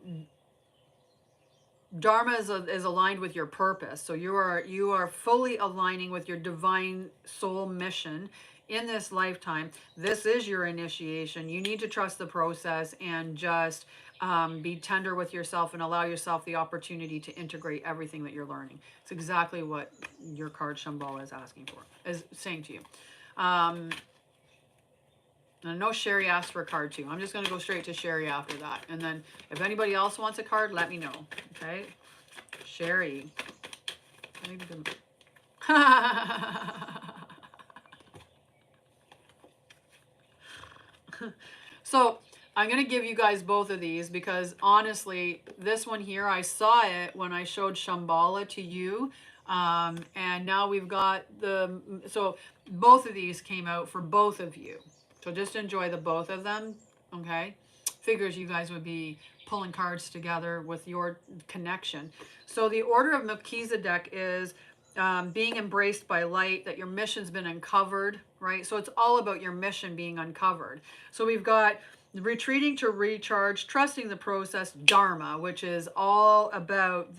A: Dharma is aligned with your purpose. So you are fully aligning with your divine soul mission in this lifetime. This is your initiation. You need to trust the process and just be tender with yourself and allow yourself the opportunity to integrate everything that you're learning. It's exactly what your card Shambhala is asking for, is saying to you. I know Sherry asked for a card too. I'm just going to go straight to Sherry after that. And then if anybody else wants a card, let me know. Okay? Sherry. So I'm going to give you guys both of these because honestly, this one here, I saw it when I showed Shambhala to you. And now we've got so both of these came out for both of you. So just enjoy the both of them, okay? Figures you guys would be pulling cards together with your connection. So the order of Melchizedek is being embraced by light, that your mission's been uncovered, right? So it's all about your mission being uncovered. So we've got retreating to recharge, trusting the process, Dharma, which is all about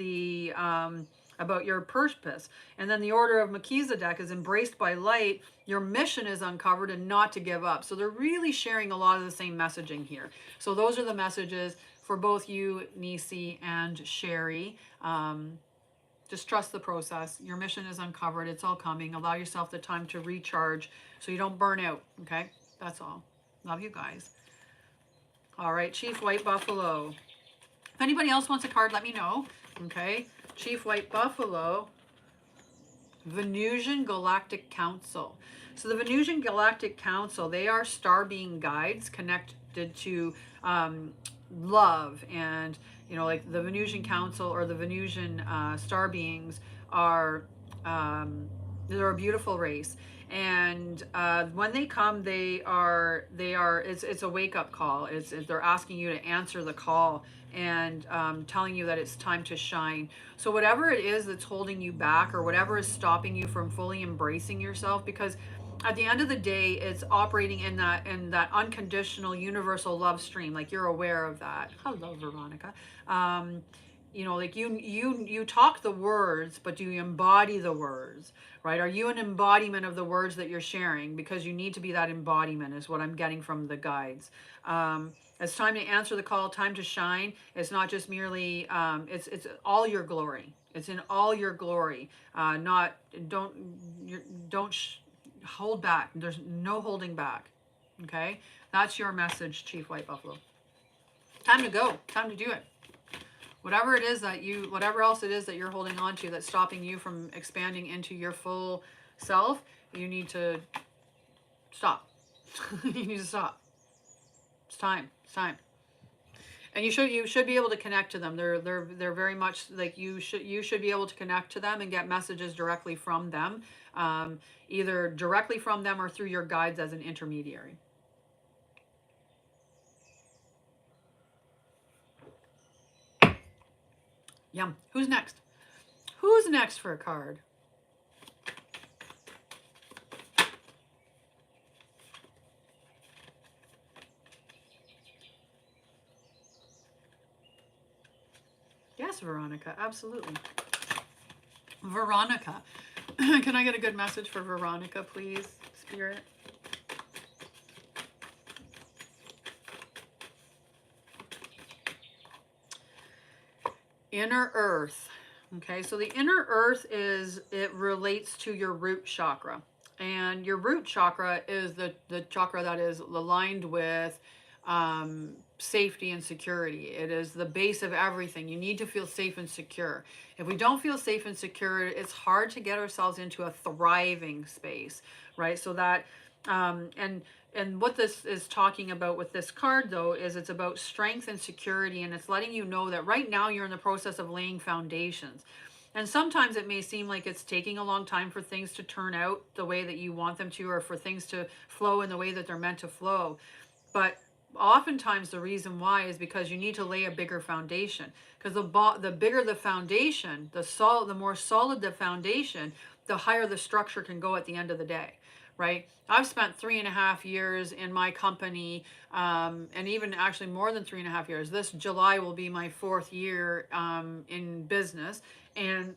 A: about your purpose. And then the order of Melchizedek is embraced by light, your mission is uncovered, and not to give up. So they're really sharing a lot of the same messaging here. So those are the messages for both you, Nisi, and Sherry. Just trust the process. Your mission is uncovered. It's all coming. Allow yourself the time to recharge so you don't burn out, okay? That's all. Love you guys. All right, Chief White Buffalo. If anybody else wants a card, let me know, okay? Chief White Buffalo, Venusian Galactic Council. So the Venusian Galactic Council, they are star being guides connected to love, and you know, like the Venusian Council or the Venusian star beings are They're a beautiful race, and when they come, they are. It's a wake up call. They're asking you to answer the call and telling you that it's time to shine. So whatever it is that's holding you back, or whatever is stopping you from fully embracing yourself, because at the end of the day, it's operating in that unconditional universal love stream. Like, you're aware of that. Hello, Veronica. Um, like, you talk the words, but do you embody the words? Right? Are you an embodiment of the words that you're sharing? Because you need to be that embodiment, is what I'm getting from the guides. It's time to answer the call, time to shine. It's not just merely, it's all your glory. It's in all your glory. Not, don't, don't hold back. There's no holding back. Okay? That's your message, Chief White Buffalo. Time to go. Time to do it. Whatever else it is that you're holding on to that's stopping you from expanding into your full self, you need to stop. You need to stop. It's time. It's time. And you should be able to connect to them. They're very much like, you should be able to connect to them and get messages directly from them, either directly from them or through your guides as an intermediary. Yum. Who's next? Who's next for a card? Yes, Veronica, absolutely. Veronica. Can I get a good message for Veronica, please, Spirit? Inner Earth. Okay, so the inner earth it relates to your root chakra. And your root chakra is the chakra that is aligned with safety and security. It is the base of everything. You need to feel safe and secure. If we don't feel safe and secure, it's hard to get ourselves into a thriving space, right? So that, and what this is talking about with this card, though, is it's about strength and security, and it's letting you know that right now you're in the process of laying foundations. And sometimes it may seem like it's taking a long time for things to turn out the way that you want them to, or for things to flow in the way that they're meant to flow. But oftentimes the reason why is because you need to lay a bigger foundation. Because the bigger the foundation, the more solid the foundation, the higher the structure can go at the end of the day, right? I've spent 3.5 years in my company, and even actually more than 3.5 years. This July will be my 4th year in business, and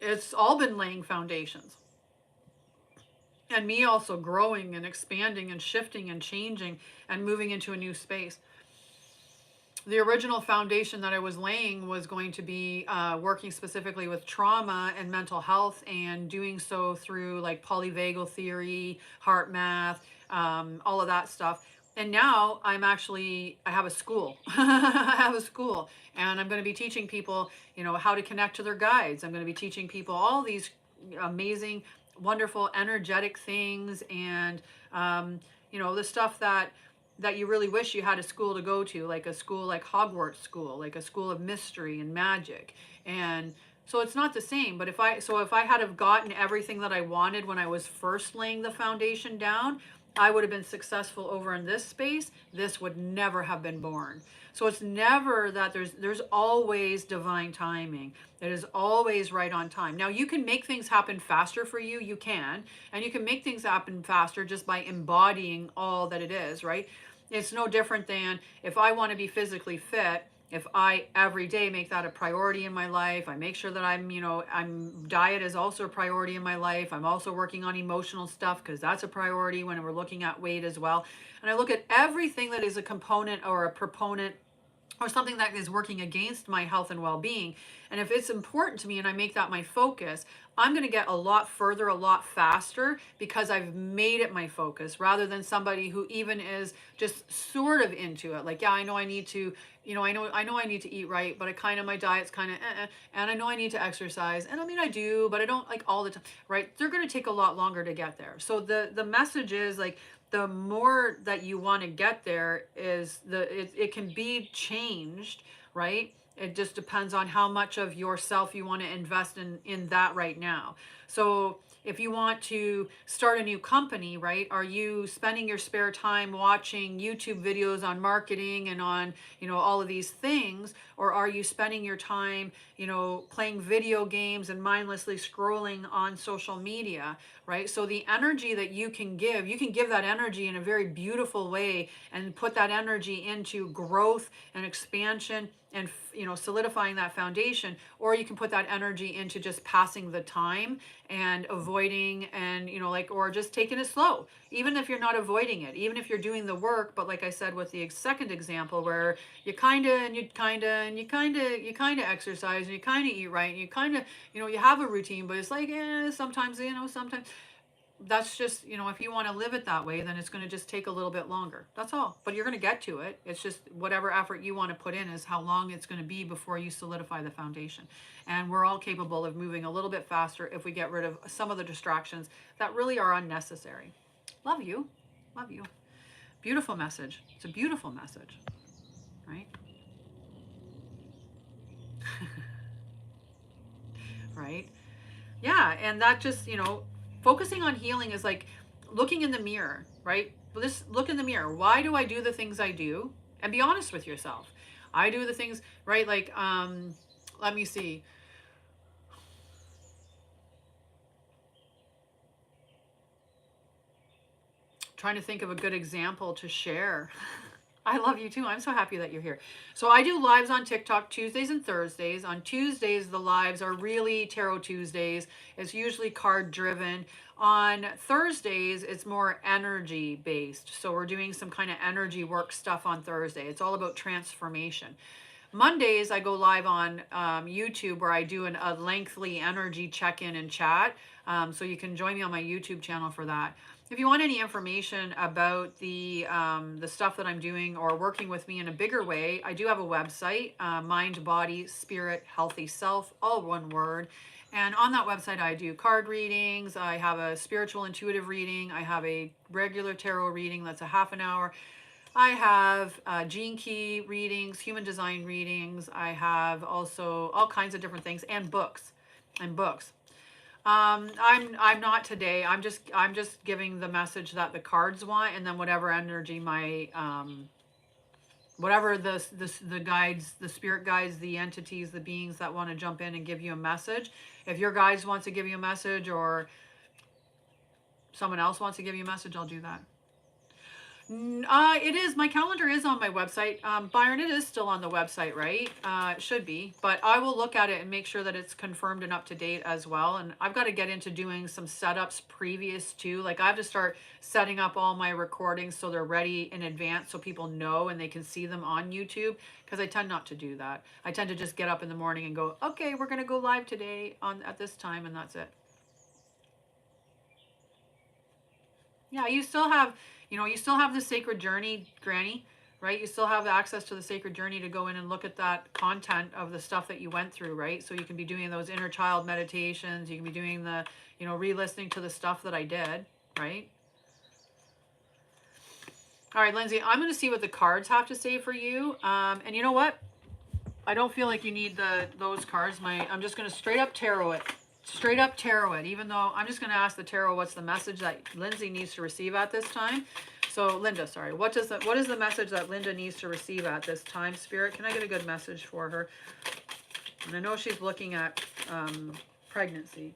A: it's all been laying foundations. And me also growing and expanding and shifting and changing and moving into a new space. The original foundation that I was laying was going to be working specifically with trauma and mental health, and doing so through like polyvagal theory, heart math, all of that stuff. And now I have a school. I have a school, and I'm going to be teaching people, how to connect to their guides. I'm going to be teaching people all these amazing, wonderful, energetic things, and the stuff that you really wish you had a school to go to, like a school like Hogwarts school, like a school of mystery and magic. And so it's not the same, but if I had have gotten everything that I wanted when I was first laying the foundation down, I would have been successful over in this space. This would never have been born. So it's never that there's always divine timing. It is always right on time. Now, you can make things happen faster for you can, and you can make things happen faster just by embodying all that it is, right? It's no different than if I want to be physically fit. If I every day make that a priority in my life, I make sure that diet is also a priority in my life. I'm also working on emotional stuff, because that's a priority when we're looking at weight as well. And I look at everything that is a component or a proponent or something that is working against my health and well-being. And if it's important to me and I make that my focus, I'm going to get a lot further, a lot faster, because I've made it my focus, rather than somebody who even is just sort of into it. Like, yeah, I know I need to, I know I need to eat right, but my diet's kind of, and I know I need to exercise. And I mean, I do, but I don't like all the time, right? They're going to take a lot longer to get there. So the message is like, the more that you want to get there is it can be changed, right? It just depends on how much of yourself you want to invest in that right now. So if you want to start a new company, right, are you spending your spare time watching YouTube videos on marketing and on, all of these things? Or are you spending your time, playing video games and mindlessly scrolling on social media, right? So the energy that you can give that energy in a very beautiful way and put that energy into growth and expansion and, solidifying that foundation. Or you can put that energy into just passing the time and avoiding, and, or just taking it slow, even if you're not avoiding it, even if you're doing the work. But like I said with the second example, where you kind of and you kind of and you kind of exercise and you kind of eat right and you kind of, you have a routine, but it's like, sometimes, sometimes. That's just, if you want to live it that way, then it's going to just take a little bit longer. That's all. But you're going to get to it. It's just whatever effort you want to put in is how long it's going to be before you solidify the foundation. And we're all capable of moving a little bit faster if we get rid of some of the distractions that really are unnecessary. Love you. Love you. Beautiful message. It's a beautiful message, right? Right? Yeah. And that just, focusing on healing is like looking in the mirror, right? Just look in the mirror. Why do I do the things I do? And be honest with yourself. I do the things, right? Like, let me see. Trying to think of a good example to share. I love you too. I'm so happy that you're here. So I do lives on TikTok Tuesdays and Thursdays. On Tuesdays, the lives are really Tarot Tuesdays. It's usually card driven. On Thursdays, it's more energy based. So we're doing some kind of energy work stuff on Thursday. It's all about transformation. Mondays, I go live on YouTube, where I do a lengthy energy check-in and chat. So you can join me on my YouTube channel for that. If you want any information about the stuff that I'm doing or working with me in a bigger way, I do have a website, Mind, Body, Spirit, Healthy Self, all one word. And on that website, I do card readings. I have a spiritual intuitive reading. I have a regular tarot reading that's a half an hour. I have gene key readings, human design readings. I have also all kinds of different things, and books, and books. I'm not today. I'm just giving the message that the cards want, and then whatever energy my whatever the guides, the spirit guides, the entities, the beings that want to jump in and give you a message. If your guides wants to give you a message, or someone else wants to give you a message, I'll do that. It is. My calendar is on my website. Byron, it is still on the website, right? It should be, but I will look at it and make sure that it's confirmed and up to date as well. And I've got to get into doing some setups previous to, like, I have to start setting up all my recordings so they're ready in advance, so people know and they can see them on YouTube, because I tend not to do that. I tend to just get up in the morning and go, okay, we're going to go live today at this time, and that's it. Yeah, you still have, you still have the sacred journey, Granny, right? You still have access to the sacred journey to go in and look at that content of the stuff that you went through, right? So you can be doing those inner child meditations. You can be doing the, re-listening to the stuff that I did, right? All right, Lindsay, I'm going to see what the cards have to say for you. And you know what? I don't feel like you need those cards. I'm just going to straight up tarot it. Straight up tarot it, even though I'm just going to ask the tarot what's the message that Lindsay needs to receive at this time. So Linda, sorry, what is the message that Linda needs to receive at this time? Spirit, can I get a good message for her? And I know she's looking at pregnancy.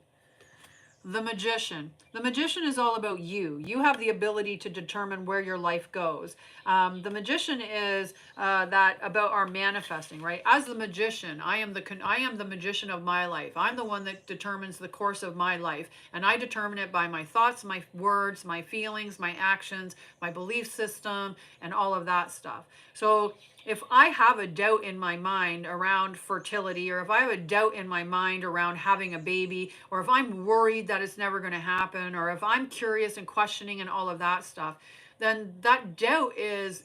A: The Magician. The Magician is all about you. You have the ability to determine where your life goes. The Magician is that about our manifesting, right? As the Magician, I am the magician of my life. I'm the one that determines the course of my life, and I determine it by my thoughts, my words, my feelings, my actions, my belief system, and all of that stuff. So if I have a doubt in my mind around fertility, or if I have a doubt in my mind around having a baby, or if I'm worried that it's never going to happen, or if I'm curious and questioning and all of that stuff, then that doubt is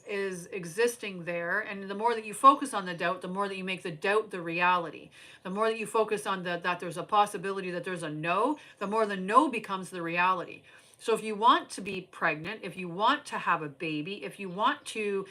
A: existing there. And the more that you focus on the doubt, the more that you make the doubt the reality. The more that you focus on that there's a possibility that there's a no, the more the no becomes the reality. So if you want to be pregnant, if you want to have a baby, if you want to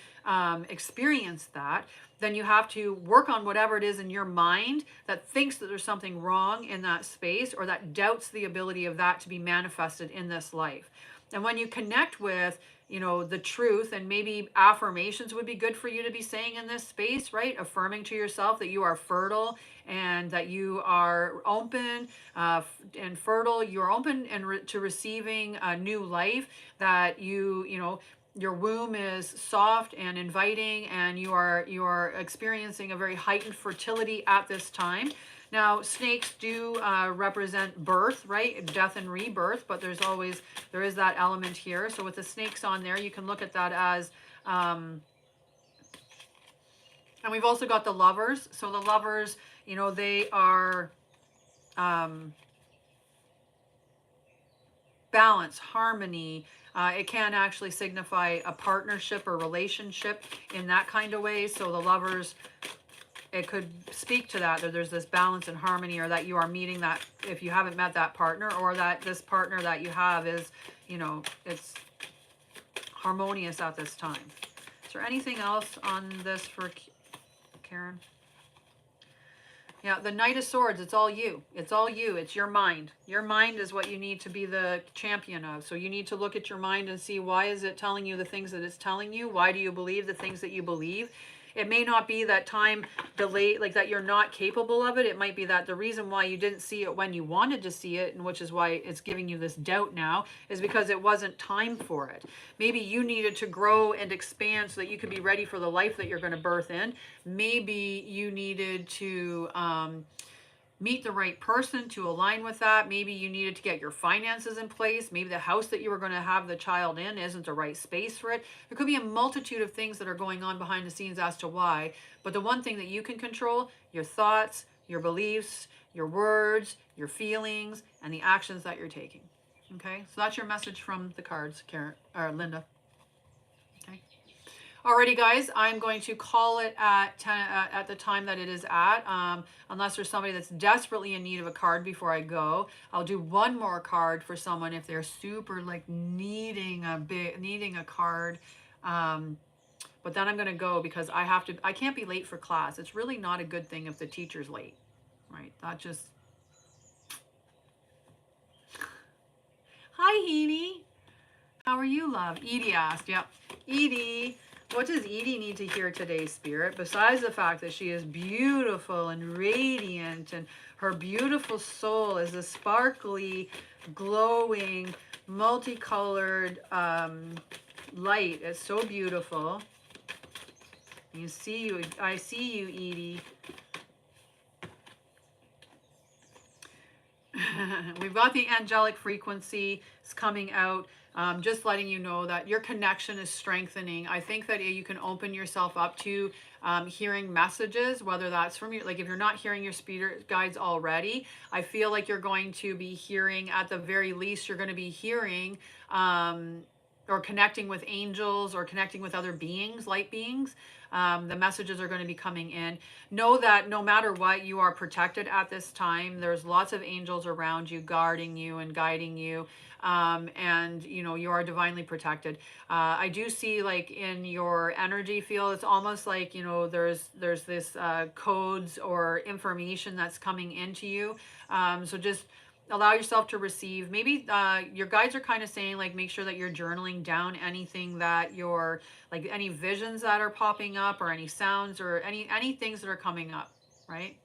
A: experience that, then you have to work on whatever it is in your mind that thinks that there's something wrong in that space, or that doubts the ability of that to be manifested in this life. And when you connect with, the truth, and maybe affirmations would be good for you to be saying in this space, right? Affirming to yourself that you are fertile, and that you are open and fertile. You're open to receiving a new life, that your womb is soft and inviting, and you are experiencing a very heightened fertility at this time. Now, snakes do represent birth, right? Death and rebirth, but there is that element here. So with the snakes on there, you can look at that as, and we've also got the lovers. So the lovers, they are balance, harmony. It can actually signify a partnership or relationship in that kind of way. So the lovers, it could speak to that there's this balance and harmony, or that you are meeting that, if you haven't met that partner, or that this partner that you have is, it's harmonious at this time. Is there anything else on this for Karen? Yeah, the Knight of Swords, it's all you. It's all you. It's your mind. Your mind is what you need to be the champion of. So you need to look at your mind and see, why is it telling you the things that it's telling you? Why do you believe the things that you believe? It may not be that time delay, like that you're not capable of it. It might be that the reason why you didn't see it when you wanted to see it, and which is why it's giving you this doubt now, is because it wasn't time for it. Maybe you needed to grow and expand so that you could be ready for the life that you're going to birth in. Maybe you needed to meet the right person to align with that. Maybe you needed to get your finances in place. Maybe the house that you were going to have the child in isn't the right space for it. There could be a multitude of things that are going on behind the scenes as to why. But the one thing that you can control, your thoughts, your beliefs, your words, your feelings, and the actions that you're taking. Okay, so that's your message from the cards, Karen or Linda. Okay. Alrighty, guys, I'm going to call it at 10, at the time that it is at, unless there's somebody that's desperately in need of a card before I go. I'll do one more card for someone if they're super like needing a card. But then I'm going to go, because I can't be late for class. It's really not a good thing if the teacher's late, right? That just, hi, Heaney. How are you, love? Edie asked. Yep. Edie. What does Edie need to hear today, Spirit? Besides the fact that she is beautiful and radiant, and her beautiful soul is a sparkly, glowing, multicolored light. It's so beautiful. You see you. I see you, Edie. We've got the angelic frequency coming out. Just letting you know that your connection is strengthening. I think that you can open yourself up to hearing messages, whether that's from your, like if you're not hearing your spirit guides already, I feel like you're going to be hearing, at the very least, you're going to be hearing or connecting with angels, or connecting with other beings, light beings. The messages are going to be coming in. Know that no matter what, you are protected at this time. There's lots of angels around you, guarding you and guiding you. And you are divinely protected. I do see, like, in your energy field, it's almost like, there's this codes or information that's coming into you. So just allow yourself to receive. Maybe your guides are kind of saying, like, make sure that you're journaling down anything that you're, like, any visions that are popping up, or any sounds, or any things that are coming up, right?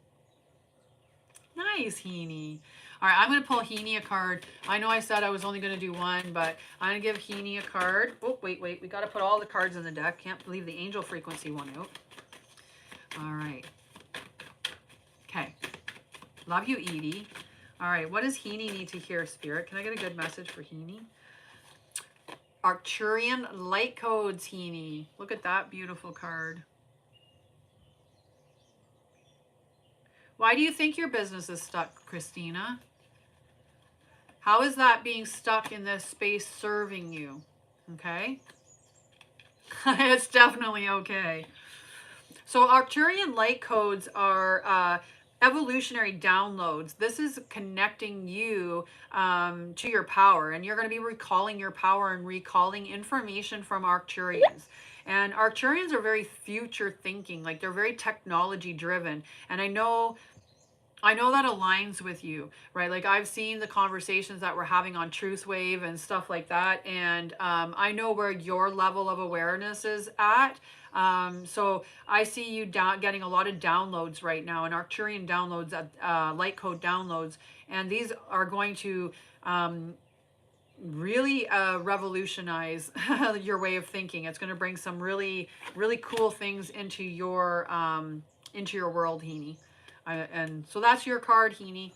A: Nice, Heaney. All right, I'm going to pull Heaney a card. I know I said I was only going to do one, but I'm going to give Heaney a card. Oh, wait. We got to put all the cards in the deck. Can't leave the angel frequency one out. All right. Okay. Love you, Edie. All right, what does Heaney need to hear, Spirit? Can I get a good message for Heaney? Arcturian light codes, Heaney. Look at that beautiful card. Why do you think your business is stuck, Christina? How is that being stuck in this space serving you? Okay. It's definitely okay. So Arcturian light codes are evolutionary downloads. This is connecting you to your power, and you're going to be recalling your power and recalling information from Arcturians. And Arcturians are very future thinking, like they're very technology driven. And I know that aligns with you, right? Like I've seen the conversations that we're having on Truth Wave and stuff like that, and I know where your level of awareness is at. So I see you getting a lot of downloads right now, and Arcturian downloads, light code downloads, and these are going to really revolutionize your way of thinking. It's going to bring some really, really cool things into your world, Heaney. And so that's your card, Heaney.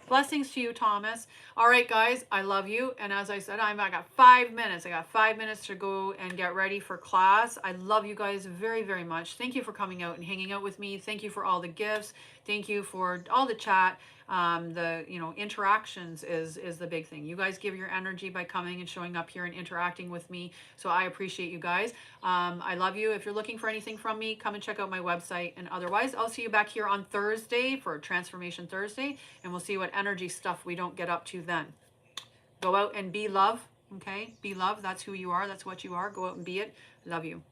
A: Blessings to you, Thomas. All right, guys, I love you. And as I said, I got 5 minutes. I got 5 minutes to go and get ready for class. I love you guys very, very much. Thank you for coming out and hanging out with me. Thank you for all the gifts. Thank you for all the chat. The interactions is the big thing. You guys give your energy by coming and showing up here and interacting with me. So I appreciate you guys. I love you. If you're looking for anything from me, come and check out my website. And otherwise, I'll see you back here on Thursday for Transformation Thursday, and we'll see what energy stuff we don't get up to then. Go out and be love. Okay, be love. That's who you are. That's what you are. Go out and be it. Love you.